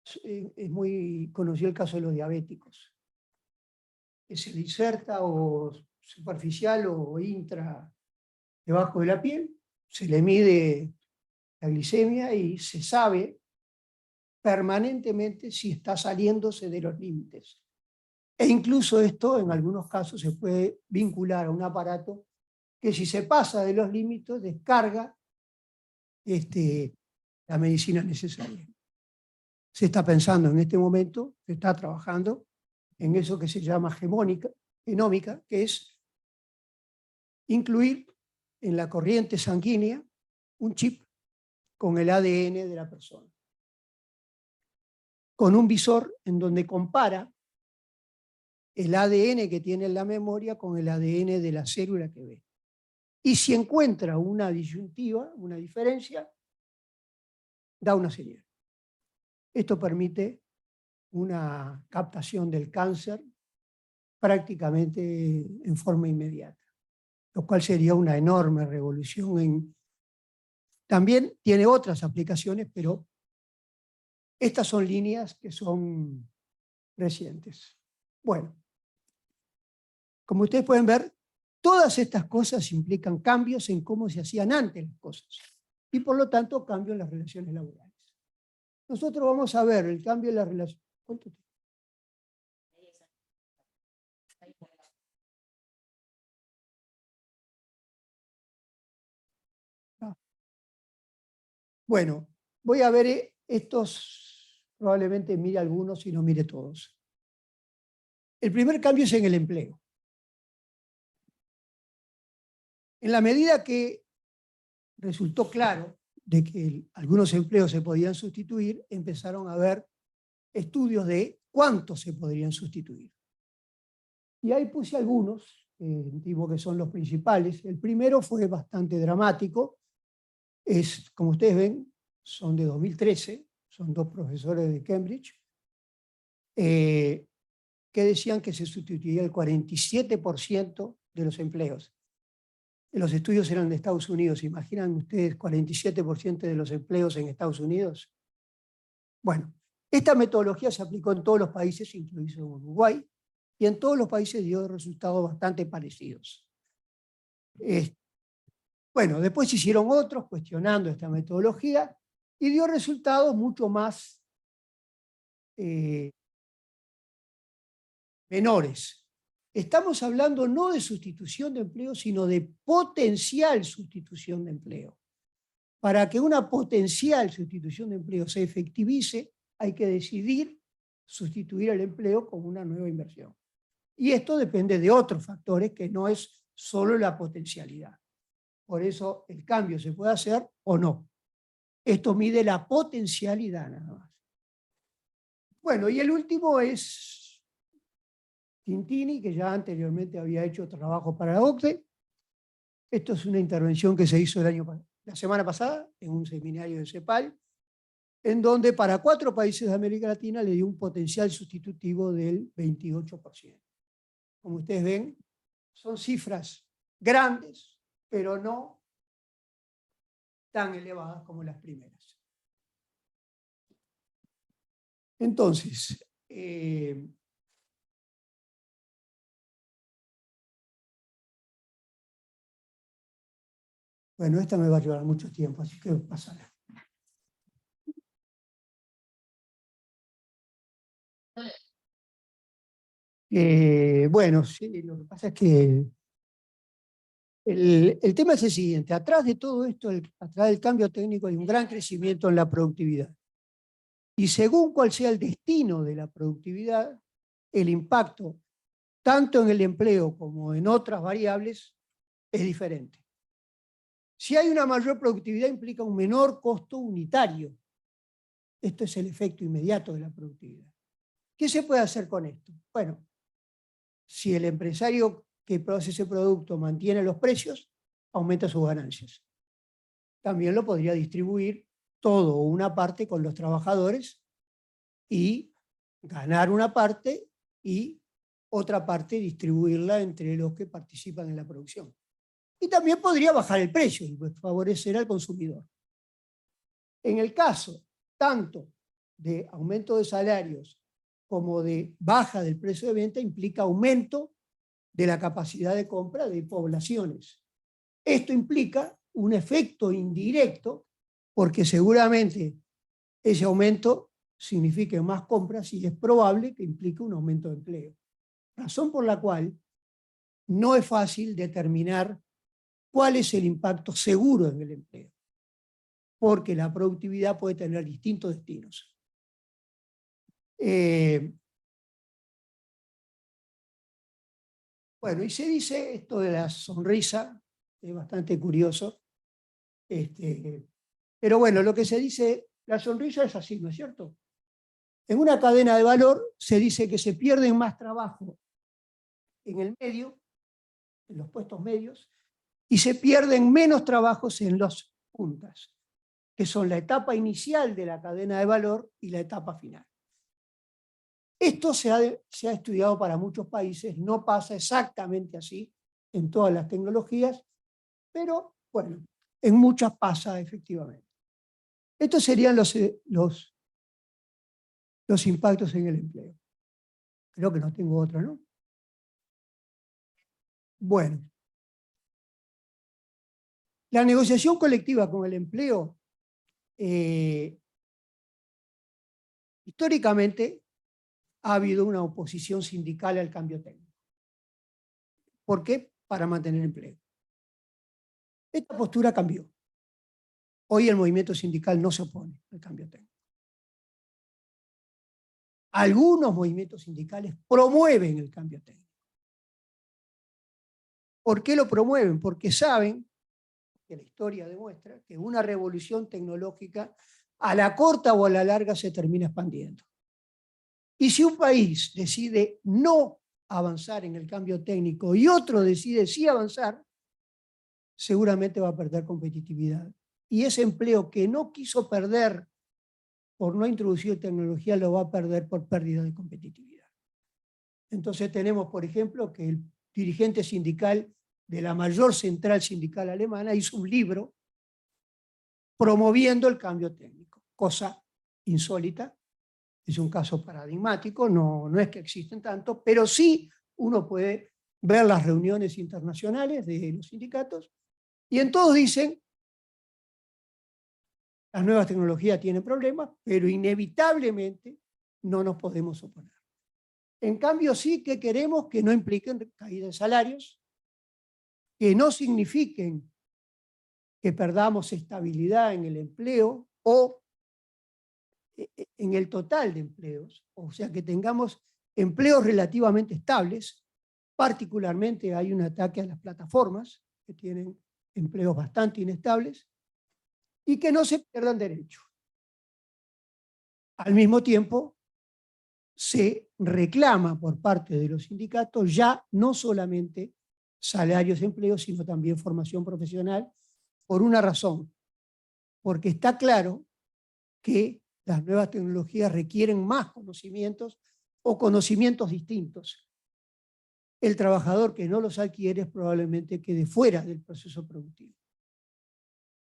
Es muy conocido el caso de los diabéticos, que se le inserta o superficial o intra debajo de la piel, se le mide la glicemia y se sabe permanentemente si está saliéndose de los límites. E incluso esto en algunos casos se puede vincular a un aparato que si se pasa de los límites descarga la medicina necesaria. Se está pensando en este momento, se está trabajando en eso que se llama genómica, que es incluir en la corriente sanguínea un chip con el ADN de la persona, con un visor en donde compara el ADN que tiene en la memoria con el ADN de la célula que ve. Y si encuentra una disyuntiva, una diferencia, da una señal. Esto permite una captación del cáncer prácticamente en forma inmediata, lo cual sería una enorme revolución. También tiene otras aplicaciones, pero estas son líneas que son recientes. Bueno, como ustedes pueden ver, todas estas cosas implican cambios en cómo se hacían antes las cosas y por lo tanto cambios en las relaciones laborales. Nosotros vamos a ver el cambio en la relación. ¿Cuánto tiempo? Bueno, voy a ver estos, probablemente mire algunos y no mire todos. El primer cambio es en el empleo. En la medida que resultó claro de que algunos empleos se podían sustituir, empezaron a haber estudios de cuántos se podrían sustituir. Y ahí puse algunos, digo que son los principales. El primero fue bastante dramático. Como ustedes ven, son de 2013, son dos profesores de Cambridge, que decían que se sustituiría el 47% de los empleos. Los estudios eran de Estados Unidos. ¿Imaginan ustedes 47% de los empleos en Estados Unidos? Bueno, esta metodología se aplicó en todos los países, incluido Uruguay, y en todos los países dio resultados bastante parecidos. Bueno, después se hicieron otros cuestionando esta metodología y dio resultados mucho más menores. Estamos hablando no de sustitución de empleo, sino de potencial sustitución de empleo. Para que una potencial sustitución de empleo se efectivice, hay que decidir sustituir el empleo con una nueva inversión. Y esto depende de otros factores que no es solo la potencialidad. Por eso el cambio se puede hacer o no. Esto mide la potencialidad nada más. Bueno, y el último es Tintini, que ya anteriormente había hecho trabajo para la OCDE. Esto es una intervención que se hizo la semana pasada en un seminario de CEPAL, en donde para 4 países de América Latina le dio un potencial sustitutivo del 28%. Como ustedes ven, son cifras grandes, pero no tan elevadas como las primeras. Entonces, Bueno, esta me va a llevar mucho tiempo, así que pasará. Bueno, sí, lo que pasa es que el tema es el siguiente. Atrás de todo esto, atrás del cambio técnico, hay un gran crecimiento en la productividad. Y según cuál sea el destino de la productividad, el impacto, tanto en el empleo como en otras variables, es diferente. Si hay una mayor productividad, implica un menor costo unitario. Esto es el efecto inmediato de la productividad. ¿Qué se puede hacer con esto? Bueno, si el empresario que produce ese producto mantiene los precios, aumenta sus ganancias. También lo podría distribuir todo o una parte con los trabajadores y ganar una parte y otra parte distribuirla entre los que participan en la producción. Y también podría bajar el precio y favorecer al consumidor. En el caso tanto de aumento de salarios como de baja del precio de venta, implica aumento de la capacidad de compra de poblaciones. Esto implica un efecto indirecto, porque seguramente ese aumento signifique más compras y es probable que implique un aumento de empleo. Razón por la cual no es fácil determinar cuál es el impacto seguro en el empleo, porque la productividad puede tener distintos destinos. Bueno, y se dice esto de la sonrisa, es bastante curioso, pero bueno, lo que se dice, la sonrisa es así, ¿no es cierto? En una cadena de valor se dice que se pierden más trabajo en el medio, en los puestos medios, y se pierden menos trabajos en las puntas, que son la etapa inicial de la cadena de valor y la etapa final. Esto se ha estudiado para muchos países, no pasa exactamente así en todas las tecnologías, pero bueno, en muchas pasa efectivamente. Estos serían los impactos en el empleo. Creo que no tengo otro, ¿no? Bueno. La negociación colectiva con el empleo, históricamente ha habido una oposición sindical al cambio técnico. ¿Por qué? Para mantener empleo. Esta postura cambió. Hoy el movimiento sindical no se opone al cambio técnico. Algunos movimientos sindicales promueven el cambio técnico. ¿Por qué lo promueven? Porque saben que la historia demuestra que una revolución tecnológica a la corta o a la larga se termina expandiendo. Y si un país decide no avanzar en el cambio técnico y otro decide sí avanzar, seguramente va a perder competitividad. Y ese empleo que no quiso perder por no introducir tecnología lo va a perder por pérdida de competitividad. Entonces tenemos, por ejemplo, que el dirigente sindical de la mayor central sindical alemana hizo un libro promoviendo el cambio técnico, cosa insólita. Es un caso paradigmático, no es que existen tanto, pero sí uno puede ver las reuniones internacionales de los sindicatos y en todos dicen las nuevas tecnologías tienen problemas, pero inevitablemente no nos podemos oponer. En cambio sí que queremos que no impliquen caída de salarios, que no signifiquen que perdamos estabilidad en el empleo o en el total de empleos, o sea, que tengamos empleos relativamente estables. Particularmente hay un ataque a las plataformas, que tienen empleos bastante inestables, y que no se pierdan derechos. Al mismo tiempo, se reclama por parte de los sindicatos ya no solamente salarios de empleo, sino también formación profesional, por una razón, porque está claro que las nuevas tecnologías requieren más conocimientos o conocimientos distintos. El trabajador que no los adquiere probablemente quede fuera del proceso productivo,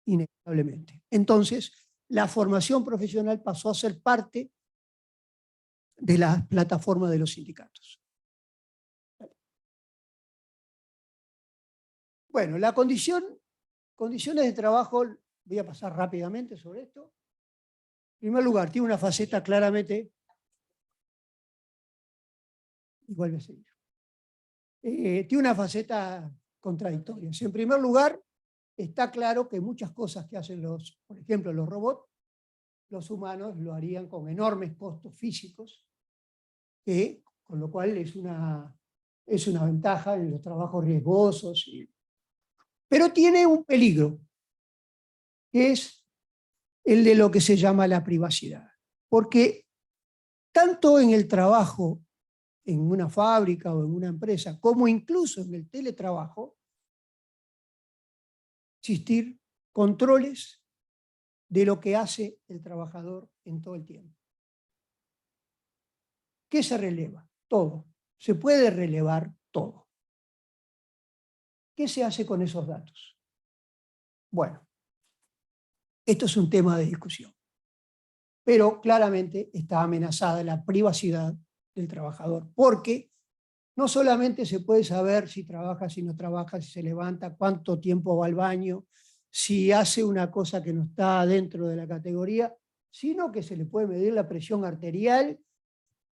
inevitablemente. Entonces, la formación profesional pasó a ser parte de la plataforma de los sindicatos. Bueno, la condición condiciones de trabajo, voy a pasar rápidamente sobre esto. En primer lugar, tiene una faceta claramente... Igual voy a seguir. Tiene una faceta contradictoria. En primer lugar, está claro que muchas cosas que hacen por ejemplo, los robots, los humanos lo harían con enormes costos físicos, con lo cual es una ventaja en los trabajos riesgosos. Pero tiene un peligro, que es el de lo que se llama la privacidad. Porque tanto en el trabajo, en una fábrica o en una empresa, como incluso en el teletrabajo, existir controles de lo que hace el trabajador en todo el tiempo. ¿Qué se releva? Todo. Se puede relevar todo. ¿Qué se hace con esos datos? Bueno, esto es un tema de discusión, pero claramente está amenazada la privacidad del trabajador, porque no solamente se puede saber si trabaja, si no trabaja, si se levanta, cuánto tiempo va al baño, si hace una cosa que no está dentro de la categoría, sino que se le puede medir la presión arterial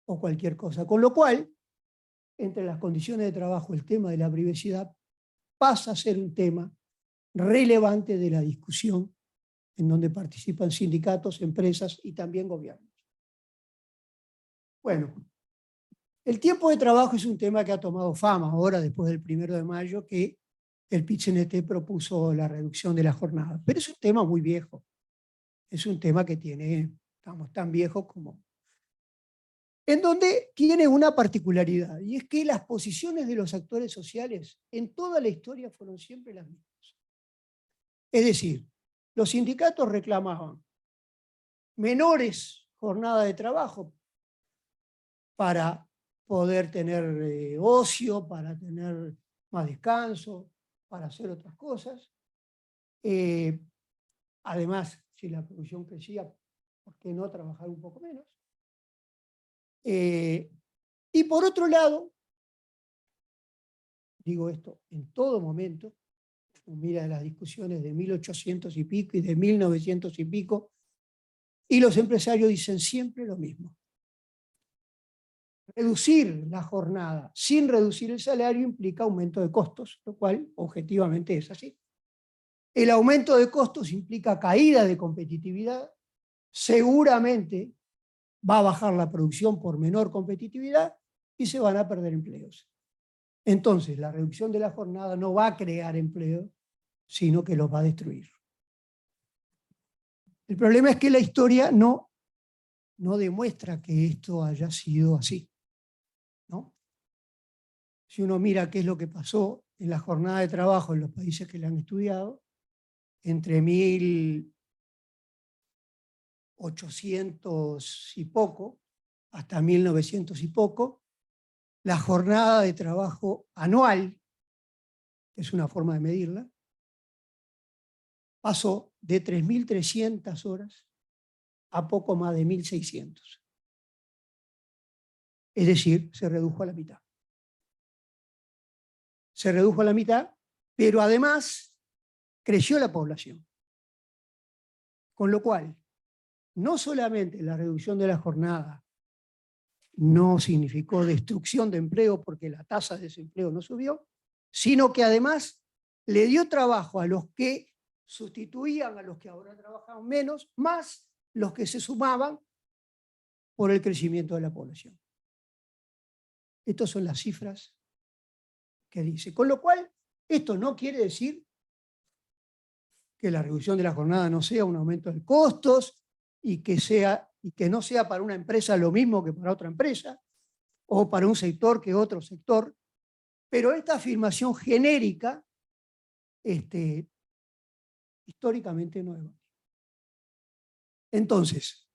o cualquier cosa. Con lo cual, entre las condiciones de trabajo, el tema de la privacidad pasa a ser un tema relevante de la discusión en donde participan sindicatos, empresas y también gobiernos. Bueno, el tiempo de trabajo es un tema que ha tomado fama ahora, después del 1 de mayo, que el PIT-CNT propuso la reducción de la jornada. Pero es un tema muy viejo. Es un tema que estamos tan viejos como... En donde tiene una particularidad, y es que las posiciones de los actores sociales en toda la historia fueron siempre las mismas. Es decir, los sindicatos reclamaban menores jornadas de trabajo para poder tener ocio, para tener más descanso, para hacer otras cosas. Además, si la producción crecía, ¿por qué no trabajar un poco menos? Y por otro lado, digo esto en todo momento, mira las discusiones de 1800 y pico y de 1900 y pico, y los empresarios dicen siempre lo mismo. Reducir la jornada sin reducir el salario implica aumento de costos, lo cual objetivamente es así. El aumento de costos implica caída de competitividad, seguramente va a bajar la producción por menor competitividad y se van a perder empleos. Entonces, la reducción de la jornada no va a crear empleo, sino que los va a destruir. El problema es que la historia no demuestra que esto haya sido así, ¿no? Si uno mira qué es lo que pasó en la jornada de trabajo en los países que la han estudiado, entre 1800 y poco hasta 1900 y poco, la jornada de trabajo anual, que es una forma de medirla, pasó de 3.300 horas a poco más de 1.600. Es decir, se redujo a la mitad. Se redujo a la mitad, pero además creció la población. Con lo cual, no solamente la reducción de la jornada no significó destrucción de empleo porque la tasa de desempleo no subió, sino que además le dio trabajo a los que sustituían a los que ahora trabajaban menos, más los que se sumaban por el crecimiento de la población. Estas son las cifras que dice. Con lo cual, esto no quiere decir que la reducción de la jornada no sea un aumento de costos y que no sea para una empresa lo mismo que para otra empresa, o para un sector que otro sector, pero esta afirmación genérica históricamente no es. Entonces,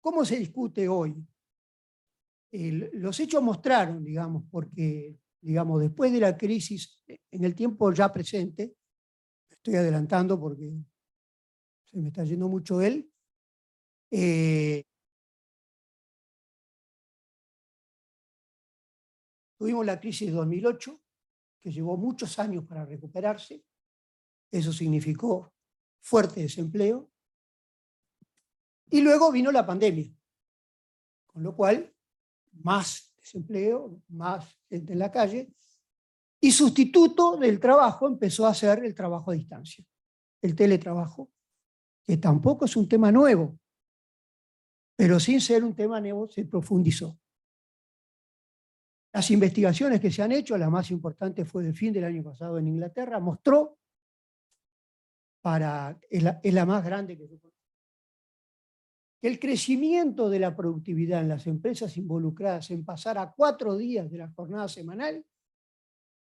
¿cómo se discute hoy? Los hechos mostraron, digamos, porque después de la crisis, en el tiempo ya presente, estoy adelantando porque se me está yendo mucho él, se Tuvimos la crisis de 2008, que llevó muchos años para recuperarse. Eso significó fuerte desempleo. Y luego vino la pandemia, con lo cual más desempleo, más gente en la calle, y sustituto del trabajo empezó a ser el trabajo a distancia, el teletrabajo, que tampoco es un tema nuevo, pero sin ser un tema nuevo se profundizó. Las investigaciones que se han hecho, la más importante fue del fin del año pasado en Inglaterra, mostró, es la más grande que se conoce, que el crecimiento de la productividad en las empresas involucradas en pasar a 4 días de la jornada semanal,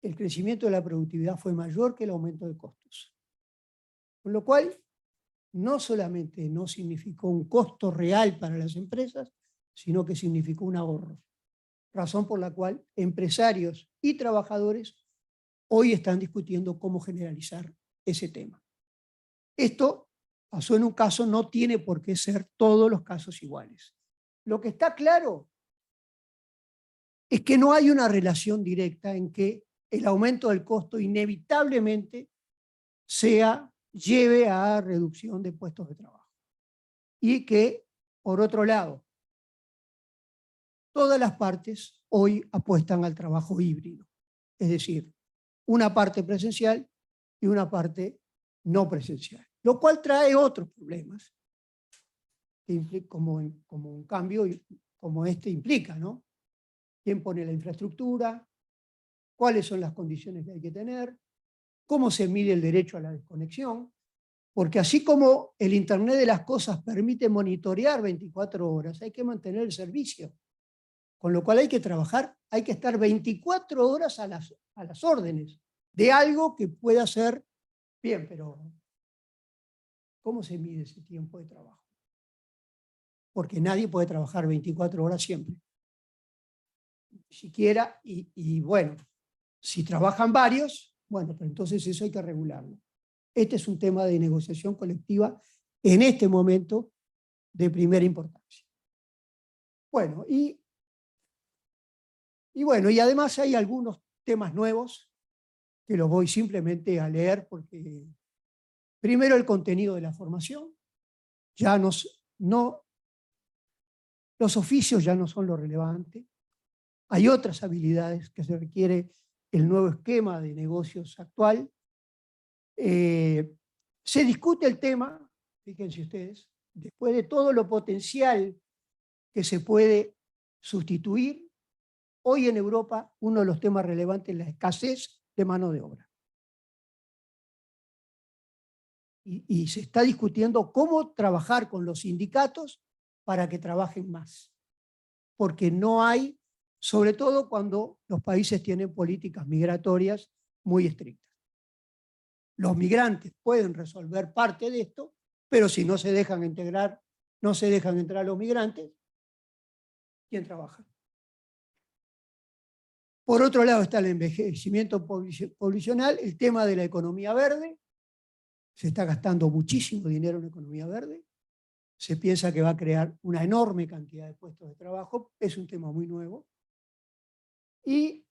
el crecimiento de la productividad fue mayor que el aumento de costos. Con lo cual, no solamente no significó un costo real para las empresas, sino que significó un ahorro. Razón por la cual empresarios y trabajadores hoy están discutiendo cómo generalizar ese tema. Esto pasó en un caso, no tiene por qué ser todos los casos iguales. Lo que está claro es que no hay una relación directa en que el aumento del costo inevitablemente lleve a reducción de puestos de trabajo. Y que, por otro lado, todas las partes hoy apuestan al trabajo híbrido. Es decir, una parte presencial y una parte no presencial. Lo cual trae otros problemas, como un cambio como este implica, ¿no? ¿Quién pone la infraestructura? ¿Cuáles son las condiciones que hay que tener? ¿Cómo se mide el derecho a la desconexión? Porque así como el Internet de las cosas permite monitorear 24 horas, hay que mantener el servicio. Con lo cual hay que trabajar, hay que estar 24 horas a las órdenes de algo que pueda ser bien, pero ¿cómo se mide ese tiempo de trabajo? Porque nadie puede trabajar 24 horas siempre. Ni siquiera, y bueno, si trabajan varios, bueno, pero entonces eso hay que regularlo. Este es un tema de negociación colectiva en este momento de primera importancia. Bueno, y además hay algunos temas nuevos que los voy simplemente a leer porque, primero, el contenido de la formación. Los oficios ya no son lo relevante. Hay otras habilidades que se requiere el nuevo esquema de negocios actual. Se discute el tema, fíjense ustedes, después de todo lo potencial que se puede sustituir, hoy en Europa uno de los temas relevantes es la escasez de mano de obra. Y se está discutiendo cómo trabajar con los sindicatos para que trabajen más. Porque no hay, sobre todo cuando los países tienen políticas migratorias muy estrictas. Los migrantes pueden resolver parte de esto, pero si no se dejan integrar, no se dejan entrar los migrantes, ¿quién trabaja? Por otro lado está el envejecimiento poblacional, el tema de la economía verde. Se está gastando muchísimo dinero en la economía verde. Se piensa que va a crear una enorme cantidad de puestos de trabajo. Es un tema muy nuevo. Y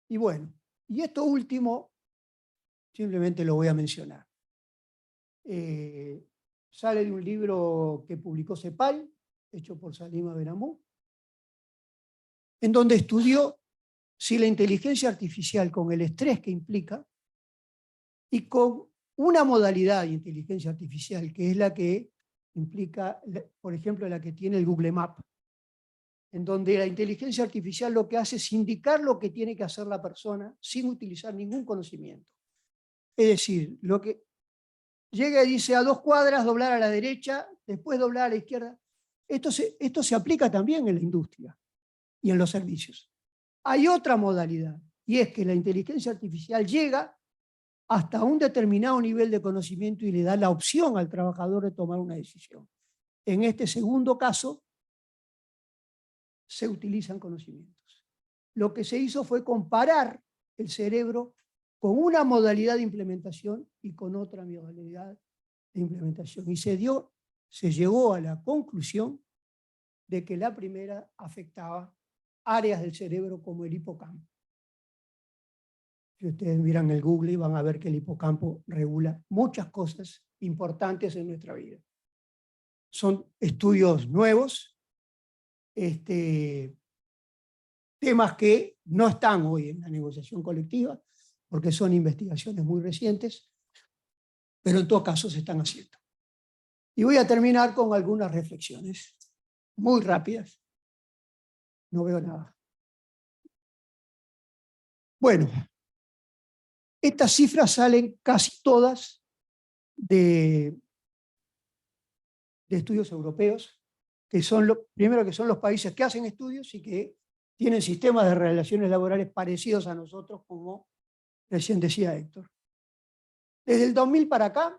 bueno, y esto último simplemente lo voy a mencionar. Sale de un libro que publicó CEPAL, hecho por Salima Benamou, en donde estudió si la inteligencia artificial, con el estrés que implica, y con una modalidad de inteligencia artificial, que es la que implica, por ejemplo, la que tiene el Google Maps, en donde la inteligencia artificial lo que hace es indicar lo que tiene que hacer la persona sin utilizar ningún conocimiento. Es decir, lo que llega y dice a 2 cuadras doblar a la derecha, después doblar a la izquierda. Esto se aplica también en la industria y en los servicios. Hay otra modalidad, y es que la inteligencia artificial llega hasta un determinado nivel de conocimiento y le da la opción al trabajador de tomar una decisión. En este segundo caso, se utilizan conocimientos. Lo que se hizo fue comparar el cerebro con una modalidad de implementación y con otra modalidad de implementación. Y se llegó a la conclusión de que la primera afectaba áreas del cerebro como el hipocampo. Si ustedes miran el Google van a ver que el hipocampo regula muchas cosas importantes en nuestra vida. Son estudios nuevos, temas que no están hoy en la negociación colectiva, porque son investigaciones muy recientes, pero en todo caso se están haciendo. Y voy a terminar con algunas reflexiones muy rápidas. No veo nada. Bueno, estas cifras salen casi todas de estudios europeos, que son primero que son los países que hacen estudios y que tienen sistemas de relaciones laborales parecidos a nosotros, como recién decía Héctor. Desde el 2000 para acá,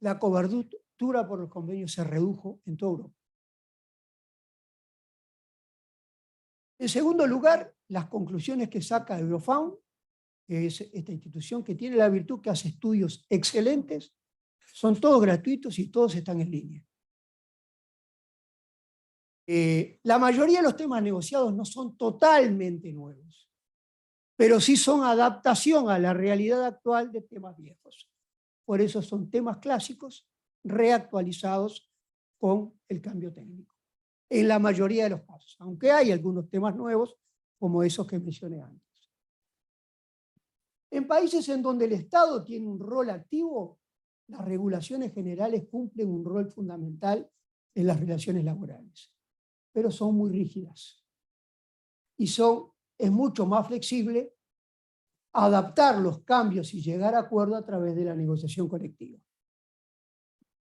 la cobertura por los convenios se redujo en toda Europa. En segundo lugar, las conclusiones que saca Eurofound, que es esta institución que tiene la virtud que hace estudios excelentes, son todos gratuitos y todos están en línea. La mayoría de los temas negociados no son totalmente nuevos, pero sí son adaptación a la realidad actual de temas viejos. Por eso son temas clásicos reactualizados con el cambio técnico, en la mayoría de los casos, aunque hay algunos temas nuevos como esos que mencioné antes. En países en donde el Estado tiene un rol activo, las regulaciones generales cumplen un rol fundamental en las relaciones laborales, pero son muy rígidas y es mucho más flexible adaptar los cambios y llegar a acuerdo a través de la negociación colectiva.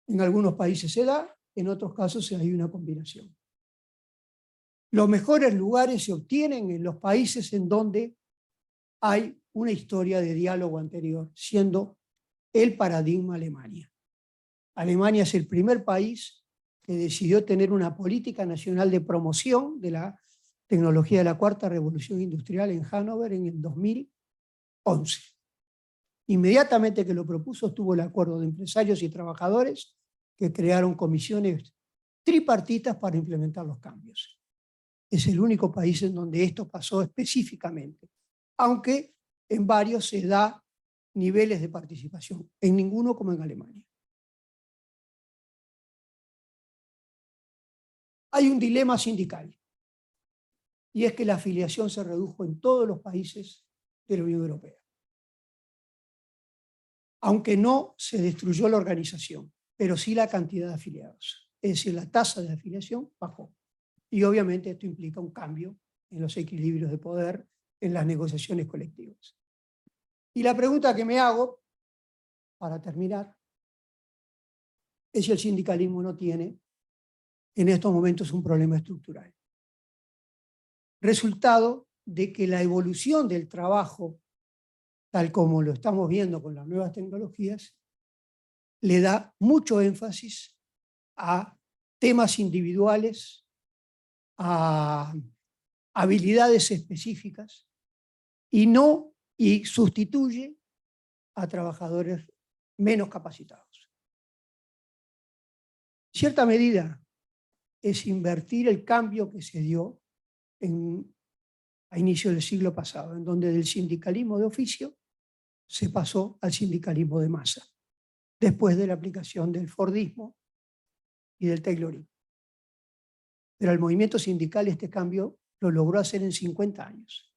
En algunos países se da, en otros casos hay una combinación. Los mejores lugares se obtienen en los países en donde hay una historia de diálogo anterior, siendo el paradigma Alemania. Alemania es el primer país que decidió tener una política nacional de promoción de la tecnología de la cuarta revolución industrial en Hannover en el 2011. Inmediatamente que lo propuso, tuvo el acuerdo de empresarios y trabajadores que crearon comisiones tripartitas para implementar los cambios. Es el único país en donde esto pasó específicamente, aunque en varios se da niveles de participación, en ninguno como en Alemania. Hay un dilema sindical, y es que la afiliación se redujo en todos los países de la Unión Europea. Aunque no se destruyó la organización, pero sí la cantidad de afiliados. Es decir, la tasa de afiliación bajó. Y obviamente esto implica un cambio en los equilibrios de poder en las negociaciones colectivas. Y la pregunta que me hago, para terminar, es si el sindicalismo no tiene en estos momentos un problema estructural. Resultado de que la evolución del trabajo, tal como lo estamos viendo con las nuevas tecnologías, le da mucho énfasis a temas individuales, a habilidades específicas, y sustituye a trabajadores menos capacitados. En cierta medida, es invertir el cambio que se dio a inicio del siglo pasado, en donde del sindicalismo de oficio se pasó al sindicalismo de masa, después de la aplicación del Fordismo y del Taylorismo. Pero el movimiento sindical este cambio lo logró hacer en 50 años.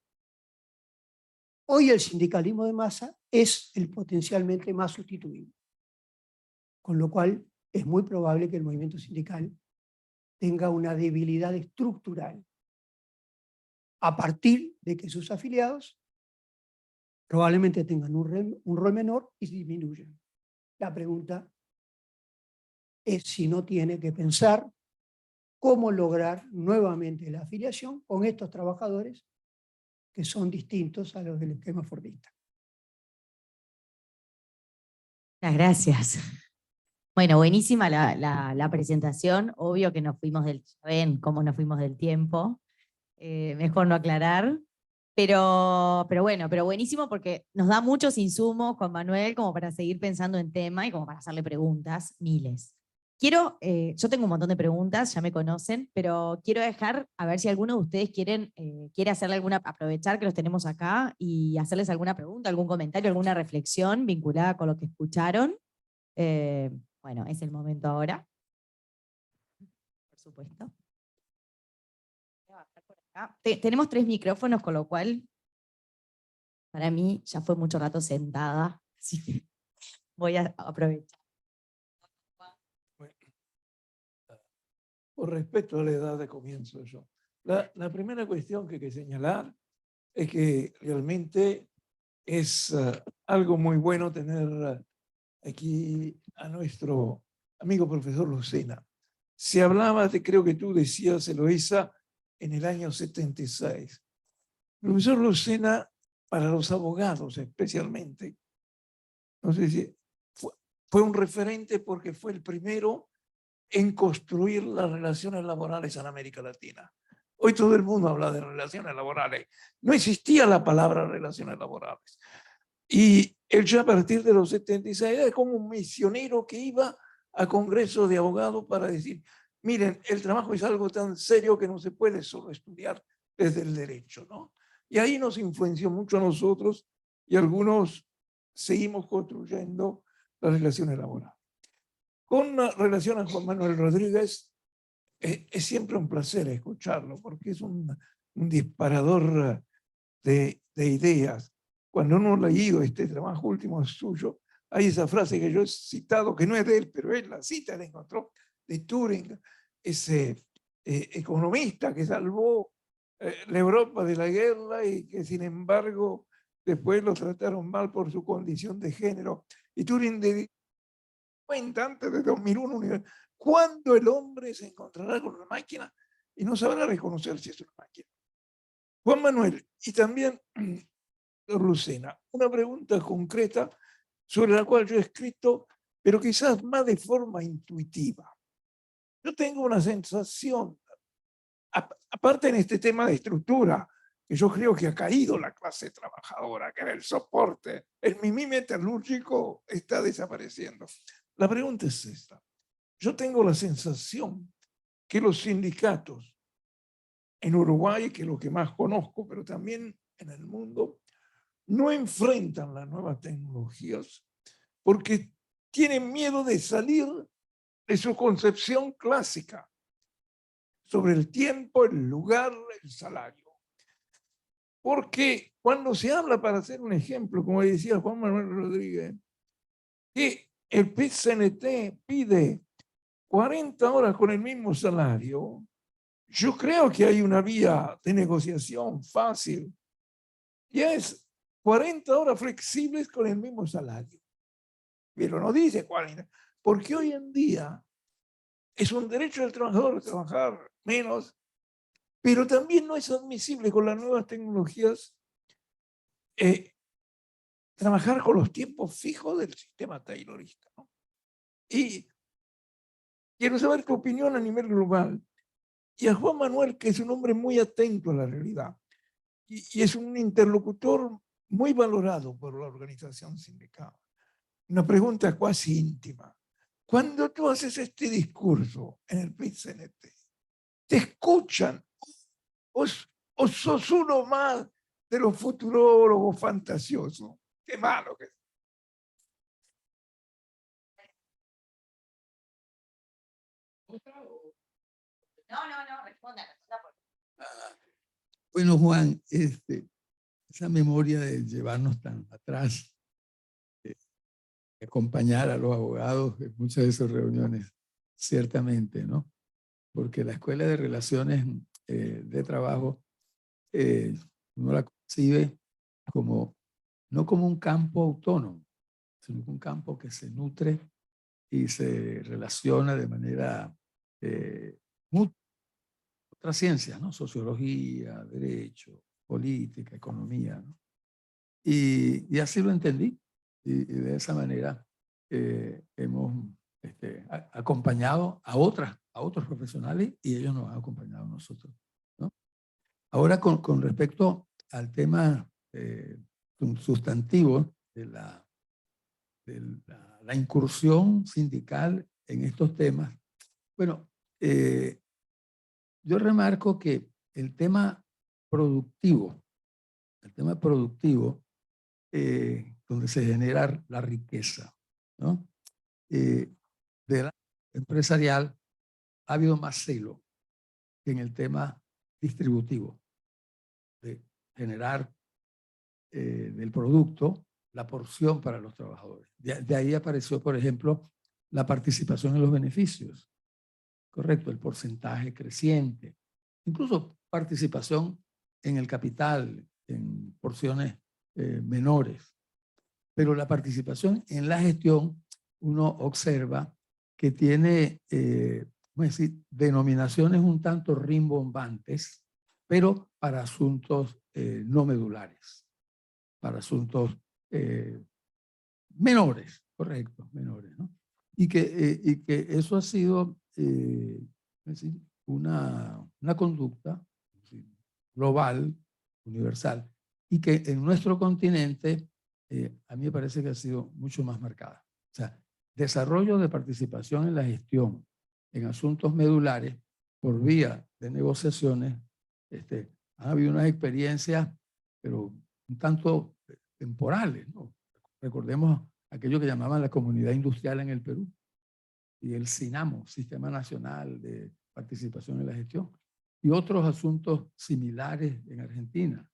Hoy el sindicalismo de masa es el potencialmente más sustituible, con lo cual es muy probable que el movimiento sindical tenga una debilidad estructural a partir de que sus afiliados probablemente tengan un rol menor y disminuyan. La pregunta es si no tiene que pensar cómo lograr nuevamente la afiliación con estos trabajadores que son distintos a los del esquema fordista. Muchas gracias. Bueno, buenísima la presentación. Obvio que nos fuimos ya ven cómo nos fuimos del tiempo. Mejor no aclarar. Pero buenísimo porque nos da muchos insumos, Juan Manuel, como para seguir pensando en tema y como para hacerle preguntas, miles. Yo tengo un montón de preguntas, ya me conocen, pero quiero dejar a ver si alguno de ustedes quiere hacerle aprovechar que los tenemos acá y hacerles alguna pregunta, algún comentario, alguna reflexión vinculada con lo que escucharon. Bueno, es el momento ahora, por supuesto. Voy a bajar por acá. Tenemos 3 micrófonos, con lo cual para mí ya fue mucho rato sentada, así que voy a aprovechar. Por respeto a la edad de comienzo yo. La primera cuestión que hay que señalar es que realmente es algo muy bueno tener aquí a nuestro amigo profesor Lucena. Se hablaba creo que tú decías, Eloísa, en el año 76. El profesor Lucena, para los abogados especialmente, no sé si fue un referente porque fue el primero en construir las relaciones laborales en América Latina. Hoy todo el mundo habla de relaciones laborales. No existía la palabra relaciones laborales. Y él ya a partir de los 76 era como un misionero que iba a congresos de abogados para decir, miren, el trabajo es algo tan serio que no se puede solo estudiar desde el derecho, ¿no? Y ahí nos influenció mucho a nosotros y algunos seguimos construyendo las relaciones laborales. Con relación a Juan Manuel Rodríguez, es siempre un placer escucharlo porque es un disparador de ideas. Cuando uno ha leído este trabajo último suyo, hay esa frase que yo he citado, que no es de él, pero él la cita, la encontró, de Turing, ese economista que salvó la Europa de la guerra y que sin embargo después lo trataron mal por su condición de género. Y Turing cuenta antes de 2001, ¿cuándo el hombre se encontrará con una máquina y no sabrá reconocer si es una máquina? Juan Manuel, y también Lucena, una pregunta concreta sobre la cual yo he escrito, pero quizás más de forma intuitiva. Yo tengo una sensación, aparte en este tema de estructura, que yo creo que ha caído la clase trabajadora, que era el soporte, el mimí metalúrgico está desapareciendo. La pregunta es esta. Yo tengo la sensación que los sindicatos en Uruguay, que es lo que más conozco, pero también en el mundo, no enfrentan las nuevas tecnologías porque tienen miedo de salir de su concepción clásica sobre el tiempo, el lugar, el salario. Porque cuando se habla, para hacer un ejemplo, como decía Juan Manuel Rodríguez, que el PIT-CNT pide 40 horas con el mismo salario, yo creo que hay una vía de negociación fácil. Ya es 40 horas flexibles con el mismo salario. Pero no dice 40, porque hoy en día es un derecho del trabajador trabajar menos, pero también no es admisible con las nuevas tecnologías trabajar con los tiempos fijos del sistema taylorista, ¿no? Y quiero saber tu opinión a nivel global. Y a Juan Manuel, que es un hombre muy atento a la realidad y es un interlocutor muy valorado por la organización sindical. Una pregunta casi íntima. Cuando tú haces este discurso en el PIT-CNT, ¿te escuchan o sos uno más de los futurólogos fantasiosos? Qué malo que es. No, responda. Bueno, Juan, esa memoria de llevarnos tan atrás, acompañar a los abogados en muchas de sus reuniones, ciertamente, ¿no? Porque la Escuela de Relaciones de Trabajo uno la concibe como, no como un campo autónomo, sino un campo que se nutre y se relaciona de manera mutua. Otras ciencias, ¿no? Sociología, derecho, política, economía, ¿no? Y así lo entendí. Y de esa manera hemos acompañado a otros profesionales y ellos nos han acompañado a nosotros, ¿no? Ahora, con respecto al tema sustantivo de la incursión sindical en estos temas. Bueno, yo remarco que el tema productivo, donde se genera la riqueza, ¿no? De la empresarial, ha habido más celo que en el tema distributivo, de generar del producto la porción para los trabajadores. De ahí apareció, por ejemplo, la participación en los beneficios, correcto, el porcentaje creciente, incluso participación en el capital, en porciones menores. Pero la participación en la gestión, uno observa que tiene ¿cómo decir? Denominaciones un tanto rimbombantes, pero para asuntos no medulares, para asuntos menores, correcto, menores, ¿no? Y que eso ha sido decir, una conducta global, universal, y que en nuestro continente a mí me parece que ha sido mucho más marcada. O sea, desarrollo de participación en la gestión en asuntos medulares por vía de negociaciones, han habido unas experiencias, pero un tanto temporales, ¿no? Recordemos aquello que llamaban la comunidad industrial en el Perú y el SINAMO, Sistema Nacional de Participación en la Gestión, y otros asuntos similares en Argentina,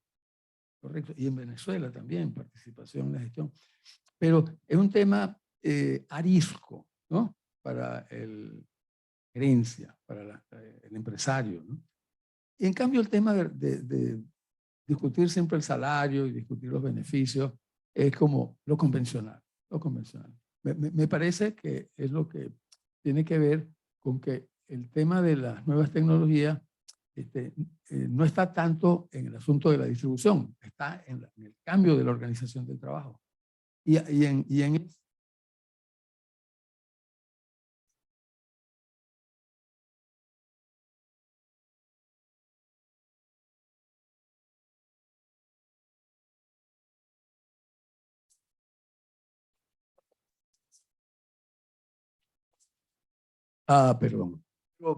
correcto, y en Venezuela también, participación en la gestión. Pero es un tema arisco, ¿no? Para el gerencia, para el empresario, ¿no? Y en cambio el tema de discutir siempre el salario y discutir los beneficios es como lo convencional, lo convencional. Me parece que es lo que tiene que ver con que el tema de las nuevas tecnologías no está tanto en el asunto de la distribución, está en el cambio de la organización del trabajo. Y en perdón.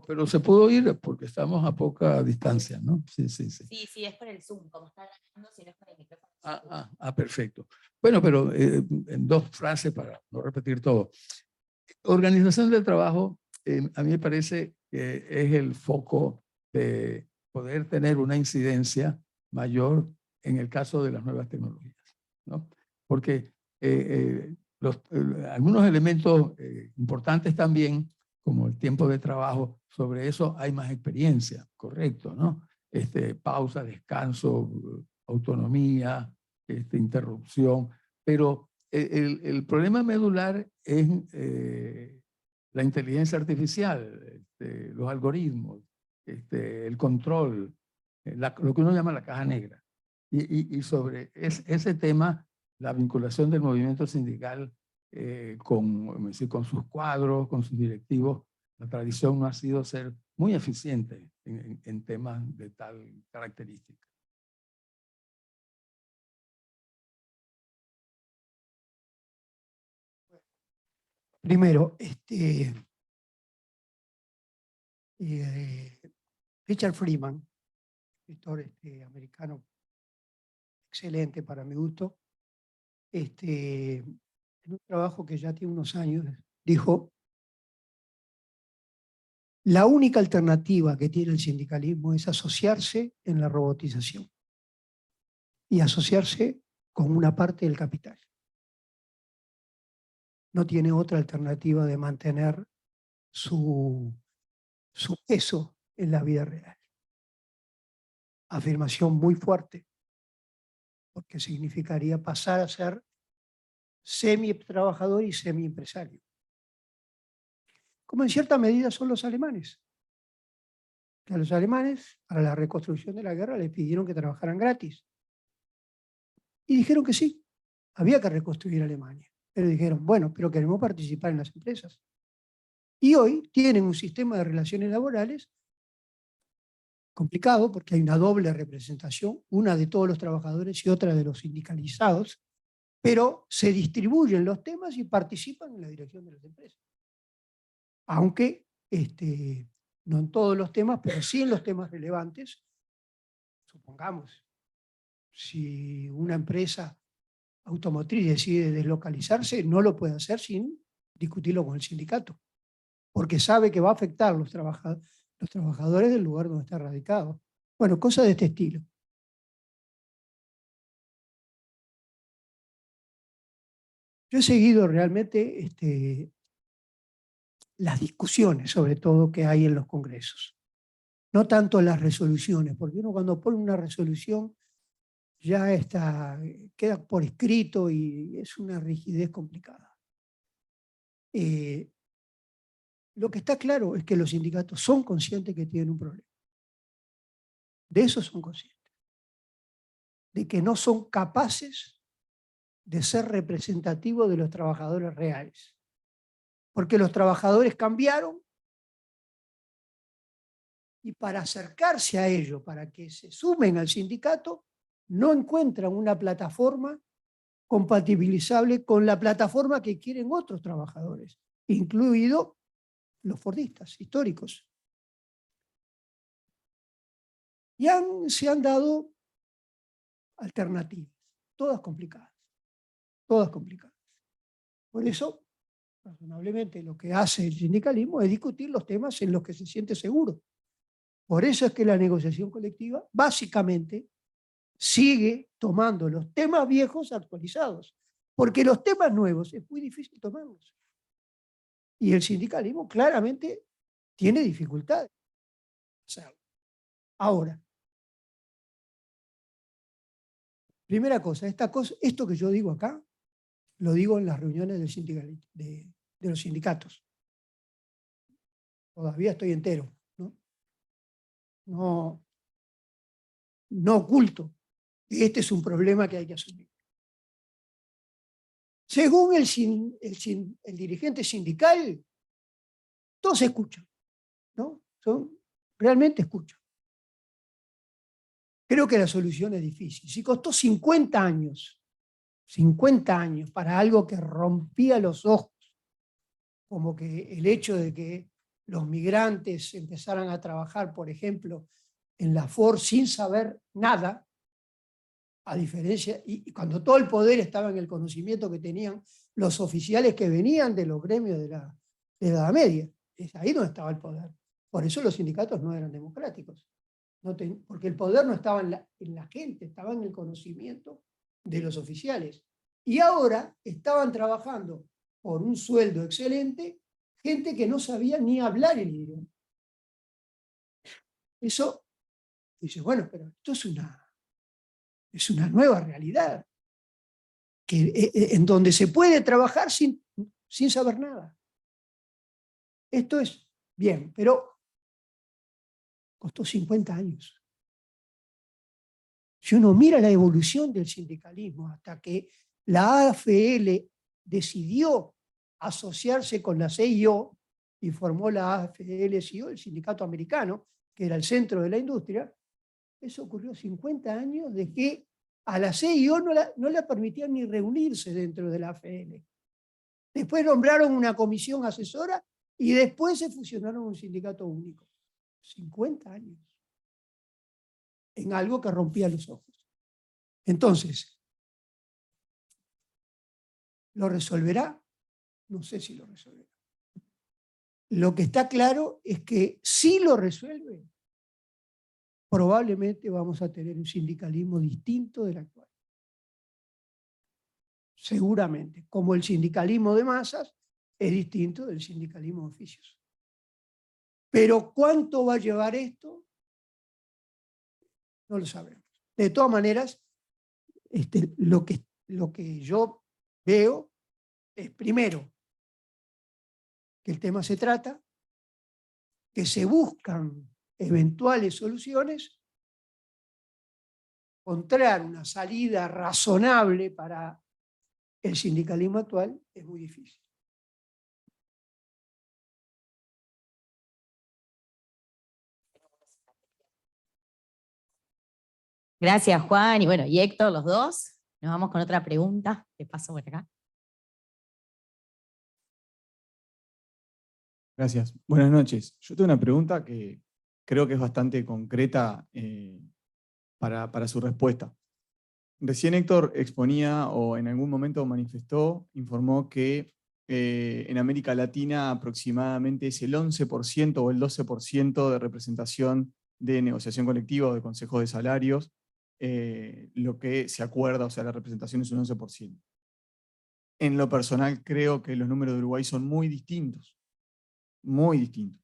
Pero se pudo ir porque estamos a poca distancia, ¿no? Sí, sí, sí. Sí, sí, es por el Zoom, como está grabando, si no es por el micrófono. Perfecto. Bueno, pero en dos frases para no repetir todo. Organización del trabajo, a mí me parece que es el foco de poder tener una incidencia mayor en el caso de las nuevas tecnologías, ¿no? Porque algunos elementos importantes también, como el tiempo de trabajo, sobre eso hay más experiencia, correcto, ¿no? Pausa, descanso, autonomía, interrupción, pero el problema medular es la inteligencia artificial, los algoritmos, el control, lo que uno llama la caja negra. Y sobre ese tema, la vinculación del movimiento sindical con sus cuadros, con sus directivos, la tradición no ha sido ser muy eficiente en temas de tal característica. Primero, Richard Freeman, escritor americano, excelente para mi gusto, en un trabajo que ya tiene unos años, dijo: la única alternativa que tiene el sindicalismo es asociarse en la robotización y asociarse con una parte del capital. No tiene otra alternativa de mantener su peso en la vida real. Afirmación muy fuerte, porque significaría pasar a ser semi-trabajador y semi-empresario. Como en cierta medida son los alemanes. Que a los alemanes, para la reconstrucción de la guerra, les pidieron que trabajaran gratis. Y dijeron que sí, había que reconstruir Alemania. Pero dijeron, bueno, pero queremos participar en las empresas. Y hoy tienen un sistema de relaciones laborales complicado porque hay una doble representación, una de todos los trabajadores y otra de los sindicalizados, pero se distribuyen los temas y participan en la dirección de las empresas. aunque no en todos los temas, pero sí en los temas relevantes. Supongamos, si una empresa automotriz decide deslocalizarse, no lo puede hacer sin discutirlo con el sindicato, porque sabe que va a afectar a los trabajadores del lugar donde está radicado. Bueno, cosas de este estilo. Yo he seguido realmente las discusiones, sobre todo, que hay en los congresos. No tanto las resoluciones, porque uno cuando pone una resolución ya queda por escrito y es una rigidez complicada. Lo que está claro es que los sindicatos son conscientes que tienen un problema. De eso son conscientes. De que no son capaces de ser representativos de los trabajadores reales. Porque los trabajadores cambiaron y para acercarse a ello, para que se sumen al sindicato, no encuentran una plataforma compatibilizable con la plataforma que quieren otros trabajadores, incluidos los fordistas históricos. Y se han dado alternativas, todas complicadas. Todas complicadas. Por eso, razonablemente, lo que hace el sindicalismo es discutir los temas en los que se siente seguro. Por eso es que la negociación colectiva, básicamente, sigue tomando los temas viejos actualizados, porque los temas nuevos es muy difícil tomarlos. Y el sindicalismo claramente tiene dificultades. Ahora, primera cosa, esto que yo digo acá, lo digo en las reuniones de los sindicatos. Todavía estoy entero, ¿no? No oculto que este es un problema que hay que asumir. Según el dirigente sindical, todos escuchan, ¿no? Realmente escuchan. Creo que la solución es difícil. Si costó 50 años para algo que rompía los ojos, como que el hecho de que los migrantes empezaran a trabajar, por ejemplo, en la Ford sin saber nada, a diferencia, y cuando todo el poder estaba en el conocimiento que tenían los oficiales que venían de los gremios de la Edad Media. Es ahí donde estaba el poder. Por eso los sindicatos no eran democráticos. Porque el poder no estaba en la gente, estaba en el conocimiento de los oficiales. Y ahora estaban trabajando por un sueldo excelente gente que no sabía ni hablar el idioma. Eso, dice, bueno, pero esto es una nueva realidad, en donde se puede trabajar sin saber nada. Esto es bien, pero costó 50 años. Si uno mira la evolución del sindicalismo hasta que la AFL decidió asociarse con la CIO y formó la AFL-CIO, el sindicato americano, que era el centro de la industria, eso ocurrió 50 años de que a la CIO no le permitían ni reunirse dentro de la AFL. Después nombraron una comisión asesora y después se fusionaron un sindicato único. 50 años. En algo que rompía los ojos. Entonces, ¿lo resolverá? No sé si lo resolverá. Lo que está claro es que si lo resuelve, probablemente vamos a tener un sindicalismo distinto del actual. Seguramente, como el sindicalismo de masas es distinto del sindicalismo de oficios. Pero ¿cuánto va a llevar esto? No lo sabemos. De todas maneras, lo que yo veo es, primero, que el tema se trata, que se buscan eventuales soluciones, encontrar una salida razonable para el sindicalismo actual es muy difícil. Gracias, Juan, y Héctor, los dos. Nos vamos con otra pregunta. Te paso por acá. Gracias. Buenas noches. Yo tengo una pregunta que creo que es bastante concreta para su respuesta. Recién Héctor exponía o en algún momento manifestó, informó que en América Latina aproximadamente es el 11% o el 12% de representación de negociación colectiva o de consejos de salarios, lo que se acuerda, o sea, la representación es un 11%. En lo personal creo que los números de Uruguay son muy distintos, muy distintos.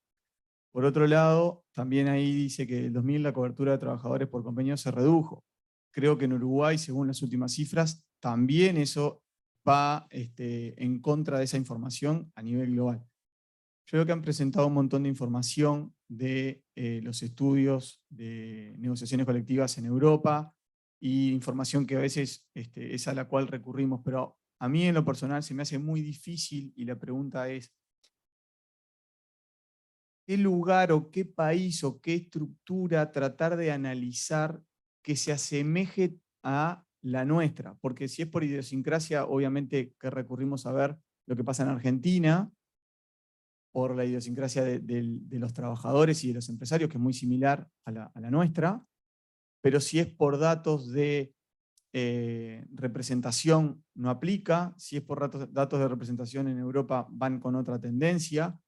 Por otro lado, también ahí dice que en el 2000 la cobertura de trabajadores por convenio se redujo. Creo que en Uruguay, según las últimas cifras, también eso va en contra de esa información a nivel global. Yo creo que han presentado un montón de información de los estudios de negociaciones colectivas en Europa y información que a veces es a la cual recurrimos, pero a mí en lo personal se me hace muy difícil y la pregunta es, ¿qué lugar o qué país o qué estructura tratar de analizar que se asemeje a la nuestra? Porque si es por idiosincrasia, obviamente que recurrimos a ver lo que pasa en Argentina, por la idiosincrasia de los trabajadores y de los empresarios, que es muy similar a la nuestra, pero si es por datos de representación, no aplica. Si es por datos de representación en Europa, van con otra tendencia.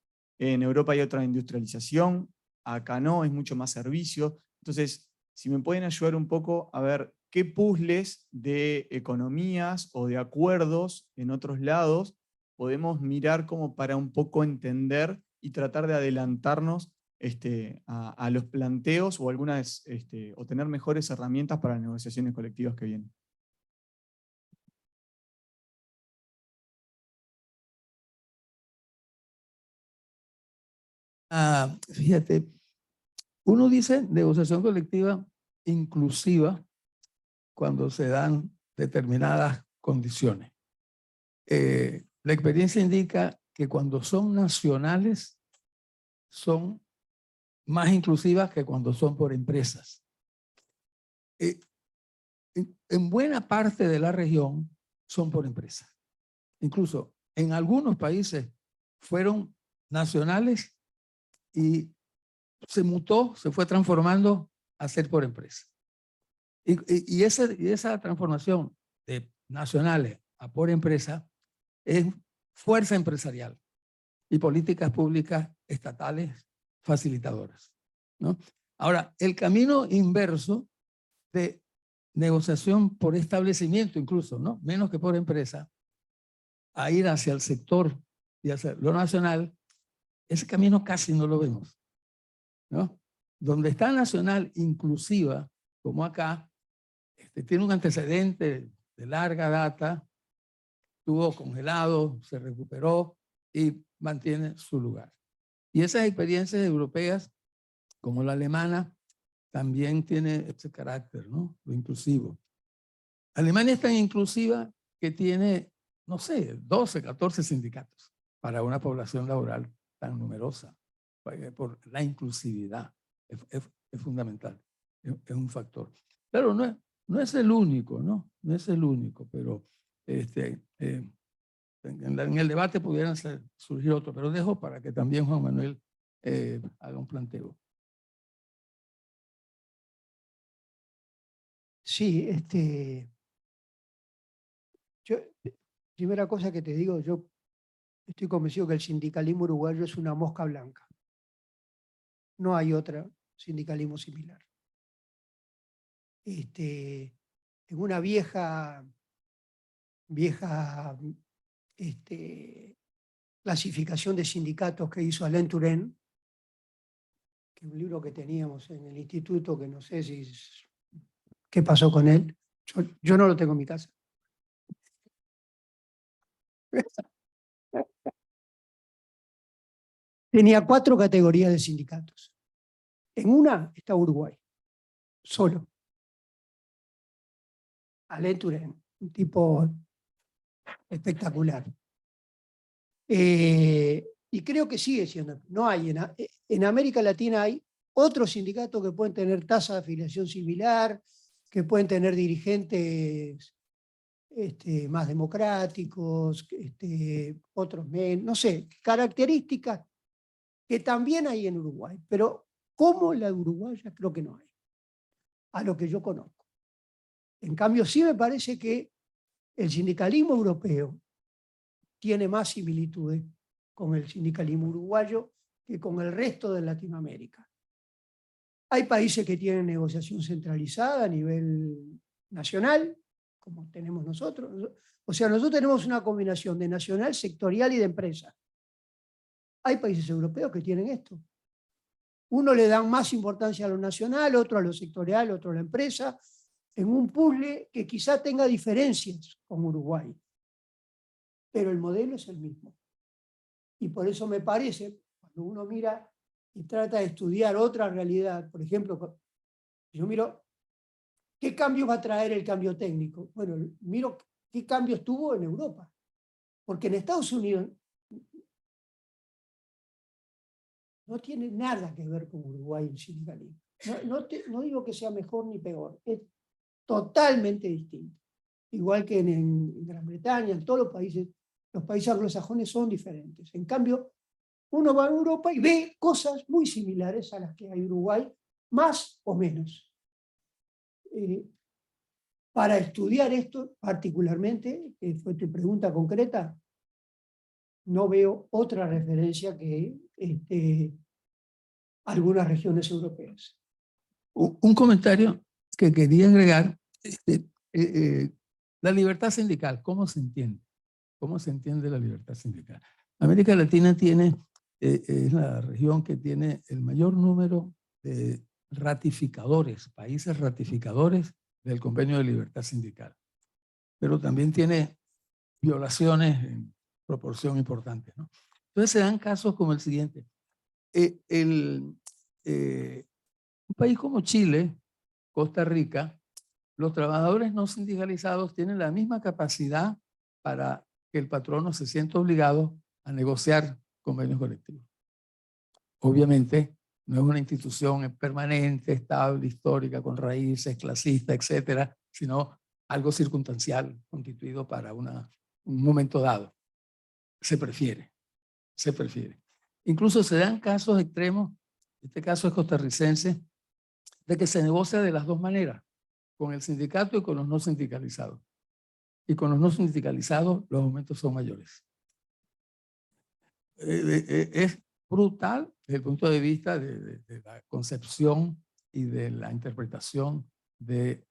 En Europa hay otra industrialización, acá no, es mucho más servicio. Entonces, si me pueden ayudar un poco a ver qué puzzles de economías o de acuerdos en otros lados podemos mirar como para un poco entender y tratar de adelantarnos a los planteos o algunas, o tener mejores herramientas para las negociaciones colectivas que vienen. Fíjate, uno dice negociación colectiva inclusiva cuando se dan determinadas condiciones. La experiencia indica que cuando son nacionales son más inclusivas que cuando son por empresas. En buena parte de la región son por empresas. Incluso en algunos países fueron nacionales y se mutó, se fue transformando a ser por empresa. Y esa transformación de nacionales a por empresa es fuerza empresarial y políticas públicas estatales facilitadoras, ¿no? Ahora, el camino inverso de negociación por establecimiento incluso, ¿no? Menos que por empresa, a ir hacia el sector y hacia lo nacional, ese camino casi no lo vemos, ¿no? Donde está nacional inclusiva, como acá, tiene un antecedente de larga data, estuvo congelado, se recuperó y mantiene su lugar. Y esas experiencias europeas, como la alemana, también tiene ese carácter, ¿no? Lo inclusivo. Alemania es tan inclusiva que tiene, no sé, 12, 14 sindicatos para una población laboral tan numerosa, por la inclusividad. Es fundamental, es un factor. Claro, no es el único, ¿no? No es el único, pero en el debate pudieran surgir otros, pero dejo para que también Juan Manuel haga un planteo. Sí, yo, primera cosa que te digo, yo estoy convencido que el sindicalismo uruguayo es una mosca blanca. No hay otro sindicalismo similar. En una vieja clasificación de sindicatos que hizo Alain Touraine, que es un libro que teníamos en el instituto, que no sé qué pasó con él. Yo no lo tengo en mi casa. Tenía 4 categorías de sindicatos. En una está Uruguay, solo. Alain Touraine, un tipo espectacular. Y creo que sigue siendo. No hay en América Latina hay otros sindicatos que pueden tener tasa de afiliación similar, que pueden tener dirigentes más democráticos, otros menos, no sé, características que también hay en Uruguay, pero como la uruguaya creo que no hay, a lo que yo conozco. En cambio, sí me parece que el sindicalismo europeo tiene más similitudes con el sindicalismo uruguayo que con el resto de Latinoamérica. Hay países que tienen negociación centralizada a nivel nacional, como tenemos nosotros. O sea, nosotros tenemos una combinación de nacional, sectorial y de empresa. Hay países europeos que tienen esto. Uno le dan más importancia a lo nacional, otro a lo sectorial, otro a la empresa, en un puzzle que quizá tenga diferencias con Uruguay. Pero el modelo es el mismo. Y por eso me parece, cuando uno mira y trata de estudiar otra realidad, por ejemplo, yo miro qué cambios va a traer el cambio técnico. Bueno, miro qué cambios tuvo en Europa. Porque en Estados Unidos no tiene nada que ver con Uruguay el sindicalismo. No digo que sea mejor ni peor, es totalmente distinto. Igual que en Gran Bretaña, en todos los países anglosajones son diferentes. En cambio, uno va a Europa y ve cosas muy similares a las que hay en Uruguay, más o menos. Para estudiar esto particularmente, que fue tu pregunta concreta, no veo otra referencia que algunas regiones europeas. Un comentario que quería agregar, la libertad sindical, ¿cómo se entiende? ¿Cómo se entiende la libertad sindical? América Latina es la región que tiene el mayor número de ratificadores, países ratificadores del Convenio de Libertad Sindical. Pero también tiene violaciones en proporción importante, ¿no? Entonces se dan casos como el siguiente. Un país como Chile, Costa Rica, los trabajadores no sindicalizados tienen la misma capacidad para que el patrono se sienta obligado a negociar convenios colectivos. Obviamente, no es una institución permanente, estable, histórica, con raíces, clasista, etcétera, sino algo circunstancial, constituido para un momento dado. Se prefiere. Incluso se dan casos extremos, este caso es costarricense, de que se negocia de las dos maneras, con el sindicato y con los no sindicalizados. Y con los no sindicalizados los aumentos son mayores. Es brutal desde el punto de vista de la concepción y de la interpretación del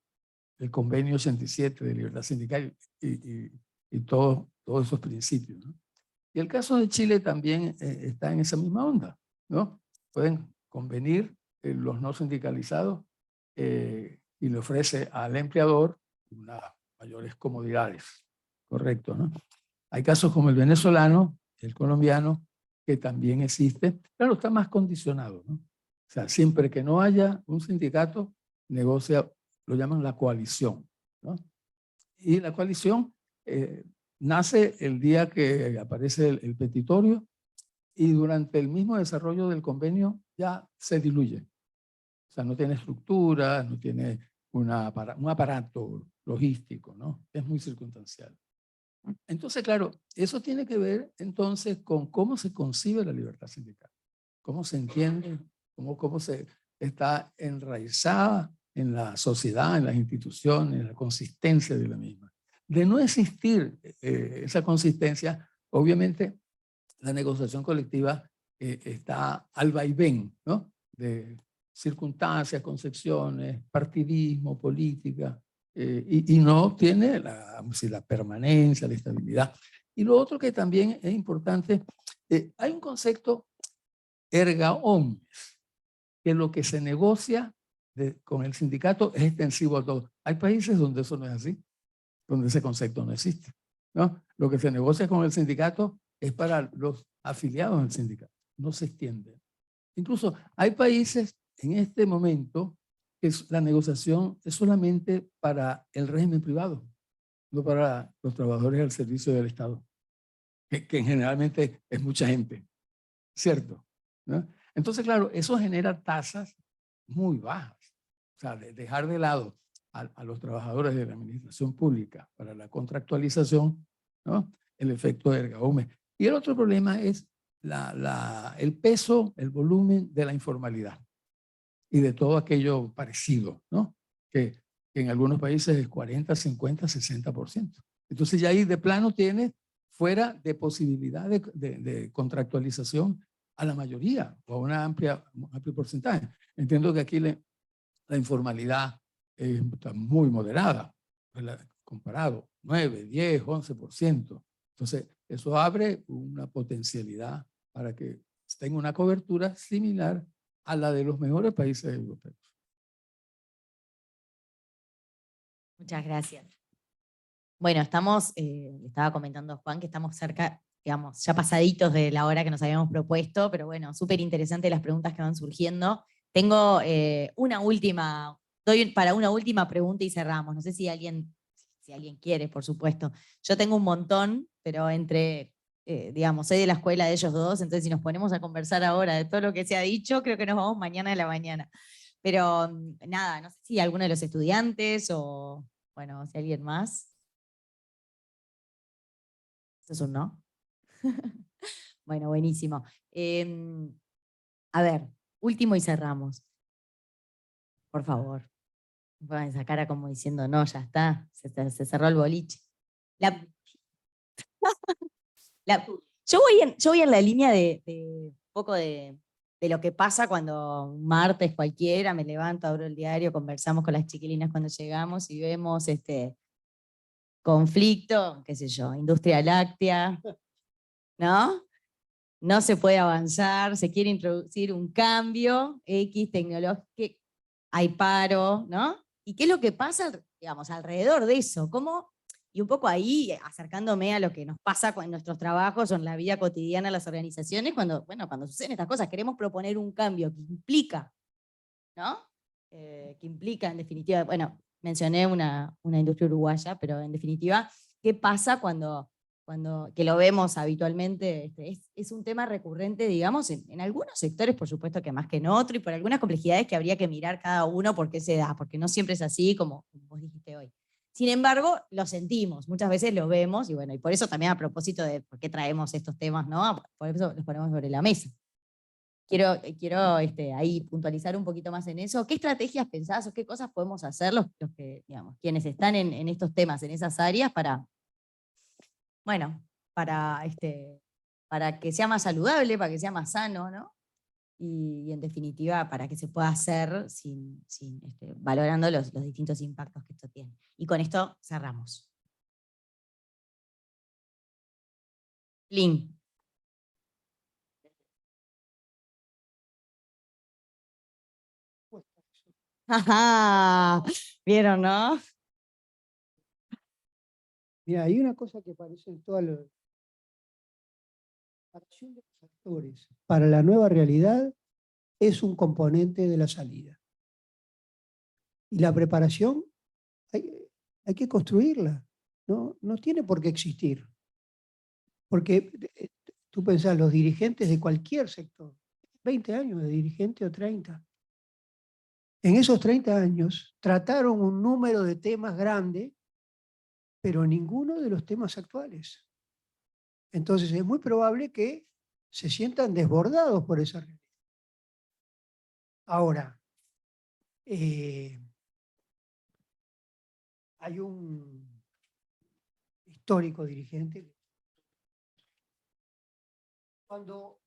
convenio 87 de libertad sindical y todos esos principios, ¿no? Y el caso de Chile también está en esa misma onda, ¿no? Pueden convenir los no sindicalizados y le ofrece al empleador unas mayores comodidades, correcto, ¿no? Hay casos como el venezolano, el colombiano, que también existe, claro, está más condicionado, ¿no? O sea, siempre que no haya un sindicato, negocia, lo llaman la coalición, ¿no? Y la coalición nace el día que aparece el petitorio y durante el mismo desarrollo del convenio ya se diluye. O sea, no tiene estructura, no tiene un aparato logístico, ¿no? Es muy circunstancial. Entonces, claro, eso tiene que ver entonces con cómo se concibe la libertad sindical, cómo se entiende, cómo se está enraizada en la sociedad, en las instituciones, en la consistencia de la misma. De no existir esa consistencia, obviamente la negociación colectiva está al vaivén, ¿no? De circunstancias, concepciones, partidismo, política, y no tiene la permanencia, la estabilidad. Y lo otro que también es importante, hay un concepto erga omnes, que lo que se negocia con el sindicato es extensivo a todo. Hay países donde eso no es así, donde ese concepto no existe, ¿no? Lo que se negocia con el sindicato es para los afiliados al sindicato, no se extiende. Incluso hay países en este momento que la negociación es solamente para el régimen privado, no para los trabajadores al servicio del Estado, que generalmente es mucha gente, ¿cierto? ¿No? Entonces, claro, eso genera tasas muy bajas. O sea, dejar de lado a los trabajadores de la administración pública para la contractualización, ¿no? El efecto erga omnes. Y el otro problema es el peso, el volumen de la informalidad y de todo aquello parecido, ¿no? Que en algunos países es 40, 50, 60%. Entonces ya ahí de plano tienes fuera de posibilidad de contractualización a la mayoría o a un amplio porcentaje. Entiendo que aquí la informalidad está muy moderada, comparado, 9, 10, 11%. Entonces, eso abre una potencialidad para que tenga una cobertura similar a la de los mejores países europeos. Muchas gracias. Bueno, estamos, le estaba comentando a Juan que estamos cerca, digamos, ya pasaditos de la hora que nos habíamos propuesto, pero bueno, súper interesante las preguntas que van surgiendo. Tengo una última, doy para una última pregunta y cerramos. No sé si alguien quiere, por supuesto. Yo tengo un montón, pero digamos, soy de la escuela de ellos dos, entonces si nos ponemos a conversar ahora de todo lo que se ha dicho, creo que nos vamos mañana a la mañana. Pero nada, no sé si alguno de los estudiantes o, bueno, si alguien más. ¿Eso es un no? Bueno, buenísimo. A ver, último y cerramos. Por favor. Pongan esa cara como diciendo, no, ya está, se cerró el boliche. Yo voy en la línea de un poco de lo que pasa cuando un martes cualquiera me levanto, abro el diario, conversamos con las chiquilinas cuando llegamos y vemos conflicto, qué sé yo, industria láctea, ¿no? No se puede avanzar, se quiere introducir un cambio X tecnológico, hay paro, ¿no? ¿Y qué es lo que pasa, digamos, alrededor de eso? ¿Cómo? Y un poco ahí, acercándome a lo que nos pasa en nuestros trabajos o en la vida cotidiana de las organizaciones, cuando suceden estas cosas, queremos proponer un cambio que implica, ¿no? Que implica, en definitiva, bueno, mencioné una industria uruguaya, pero en definitiva, ¿qué pasa cuando que lo vemos habitualmente? Es un tema recurrente, digamos, en algunos sectores, por supuesto que más que en otro, y por algunas complejidades que habría que mirar cada uno por qué se da, porque no siempre es así como vos dijiste hoy. Sin embargo, lo sentimos, muchas veces lo vemos, y bueno, y por eso también a propósito de por qué traemos estos temas, ¿no? Por eso los ponemos sobre la mesa. Quiero ahí puntualizar un poquito más en eso. ¿Qué estrategias pensás o qué cosas podemos hacer los que, digamos, quienes están en estos temas, en esas áreas, para, bueno, para que sea más saludable, para que sea más sano, ¿no? Y en definitiva, para que se pueda hacer valorando los distintos impactos que esto tiene. Y con esto cerramos. Lynn. Ajá, ¿vieron, no? Mira, hay una cosa que aparece en todas las... La acción de los actores para la nueva realidad es un componente de la salida. Y la preparación hay que construirla, no tiene por qué existir. Porque tú pensás, los dirigentes de cualquier sector, 20 años de dirigente o 30, en esos 30 años trataron un número de temas grande, pero ninguno de los temas actuales. Entonces es muy probable que se sientan desbordados por esa realidad. Ahora, hay un histórico dirigente. Cuando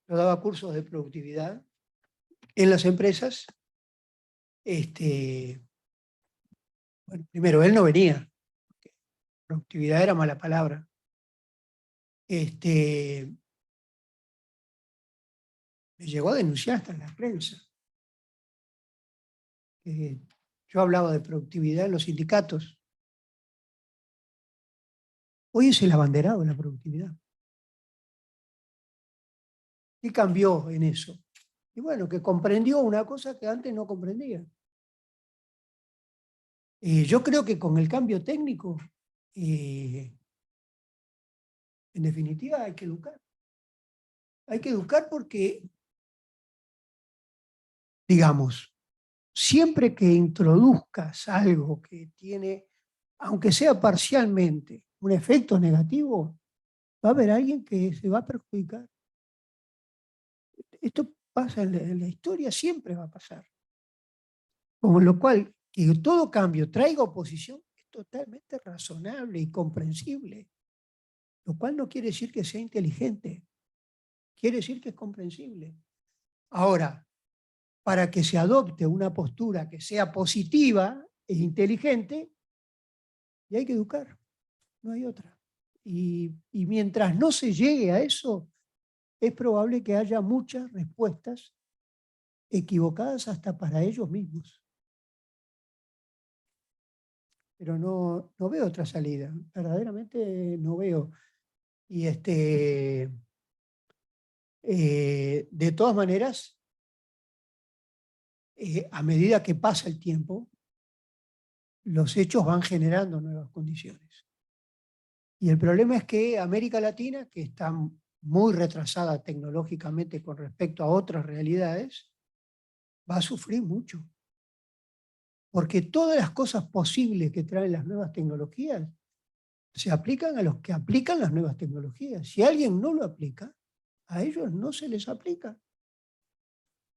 yo daba cursos de productividad en las empresas, bueno, primero, él no venía. Productividad era mala palabra. Me llegó a denunciar hasta en la prensa. Yo hablaba de productividad en los sindicatos. Hoy es el abanderado de la productividad. ¿Qué cambió en eso? Y bueno, que comprendió una cosa que antes no comprendía. Yo creo que con el cambio técnico, en definitiva, hay que educar. Hay que educar porque, digamos, siempre que introduzcas algo que tiene, aunque sea parcialmente, un efecto negativo, va a haber alguien que se va a perjudicar. Esto pasa en la historia, siempre va a pasar. Con lo cual, que todo cambio traiga oposición es totalmente razonable y comprensible. Lo cual no quiere decir que sea inteligente, quiere decir que es comprensible. Ahora, para que se adopte una postura que sea positiva e inteligente, y hay que educar, no hay otra. Y mientras no se llegue a eso, es probable que haya muchas respuestas equivocadas hasta para ellos mismos. Pero no veo otra salida, verdaderamente no veo. Y de todas maneras, a medida que pasa el tiempo, los hechos van generando nuevas condiciones. Y el problema es que América Latina, que está muy retrasada tecnológicamente con respecto a otras realidades, va a sufrir mucho. Porque todas las cosas posibles que traen las nuevas tecnologías se aplican a los que aplican las nuevas tecnologías. Si alguien no lo aplica, a ellos no se les aplica.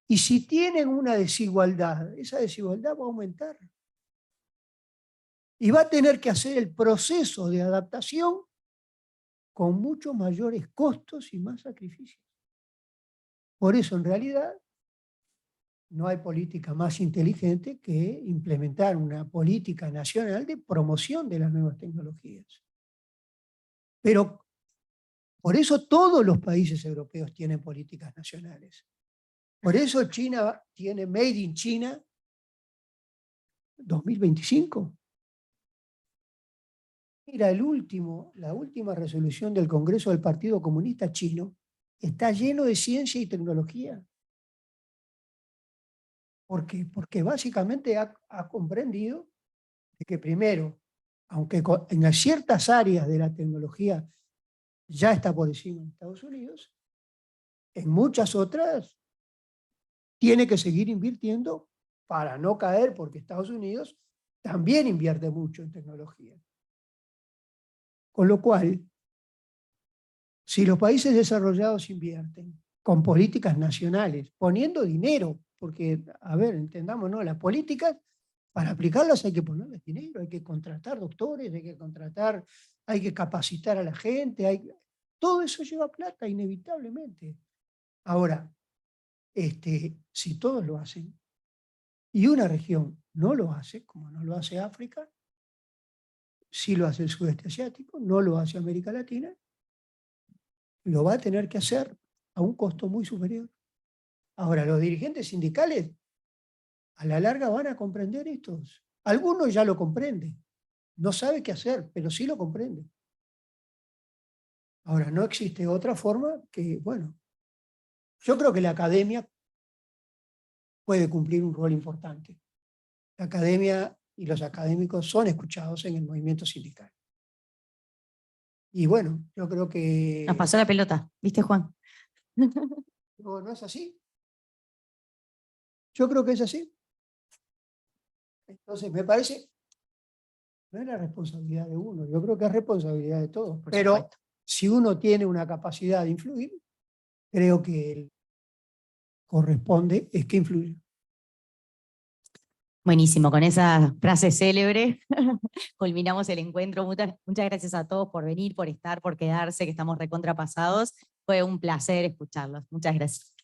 Y si tienen una desigualdad, esa desigualdad va a aumentar. Y va a tener que hacer el proceso de adaptación con muchos mayores costos y más sacrificios. Por eso, en realidad, no hay política más inteligente que implementar una política nacional de promoción de las nuevas tecnologías. Pero por eso todos los países europeos tienen políticas nacionales. Por eso China tiene Made in China 2025. Mira, la última resolución del Congreso del Partido Comunista Chino está lleno de ciencia y tecnología. ¿Por qué? Porque básicamente ha comprendido que primero, aunque en ciertas áreas de la tecnología ya está por encima de Estados Unidos, en muchas otras tiene que seguir invirtiendo para no caer, porque Estados Unidos también invierte mucho en tecnología. Con lo cual, si los países desarrollados invierten con políticas nacionales, poniendo dinero, porque, a ver, entendamos, ¿no? Las políticas, para aplicarlas hay que ponerles dinero, hay que contratar doctores, hay que capacitar a la gente, todo eso lleva plata, inevitablemente. Ahora, si todos lo hacen, y una región no lo hace, como no lo hace África, sí lo hace el sudeste asiático, no lo hace América Latina, lo va a tener que hacer a un costo muy superior. Ahora, los dirigentes sindicales a la larga van a comprender esto. Algunos ya lo comprenden, no sabe qué hacer, pero sí lo comprenden. Ahora, no existe otra forma que, bueno, yo creo que la academia puede cumplir un rol importante. La academia y los académicos son escuchados en el movimiento sindical. Y bueno, yo creo que... Nos pasó la pelota, ¿viste, Juan? ¿No es así? Yo creo que es así. Entonces, me parece, no es la responsabilidad de uno, yo creo que es responsabilidad de todos. Pero si uno tiene una capacidad de influir, creo que corresponde es que influya. Buenísimo, con esa frase célebre culminamos el encuentro. Muchas gracias a todos por venir, por estar, por quedarse, que estamos recontrapasados. Fue un placer escucharlos. Muchas gracias.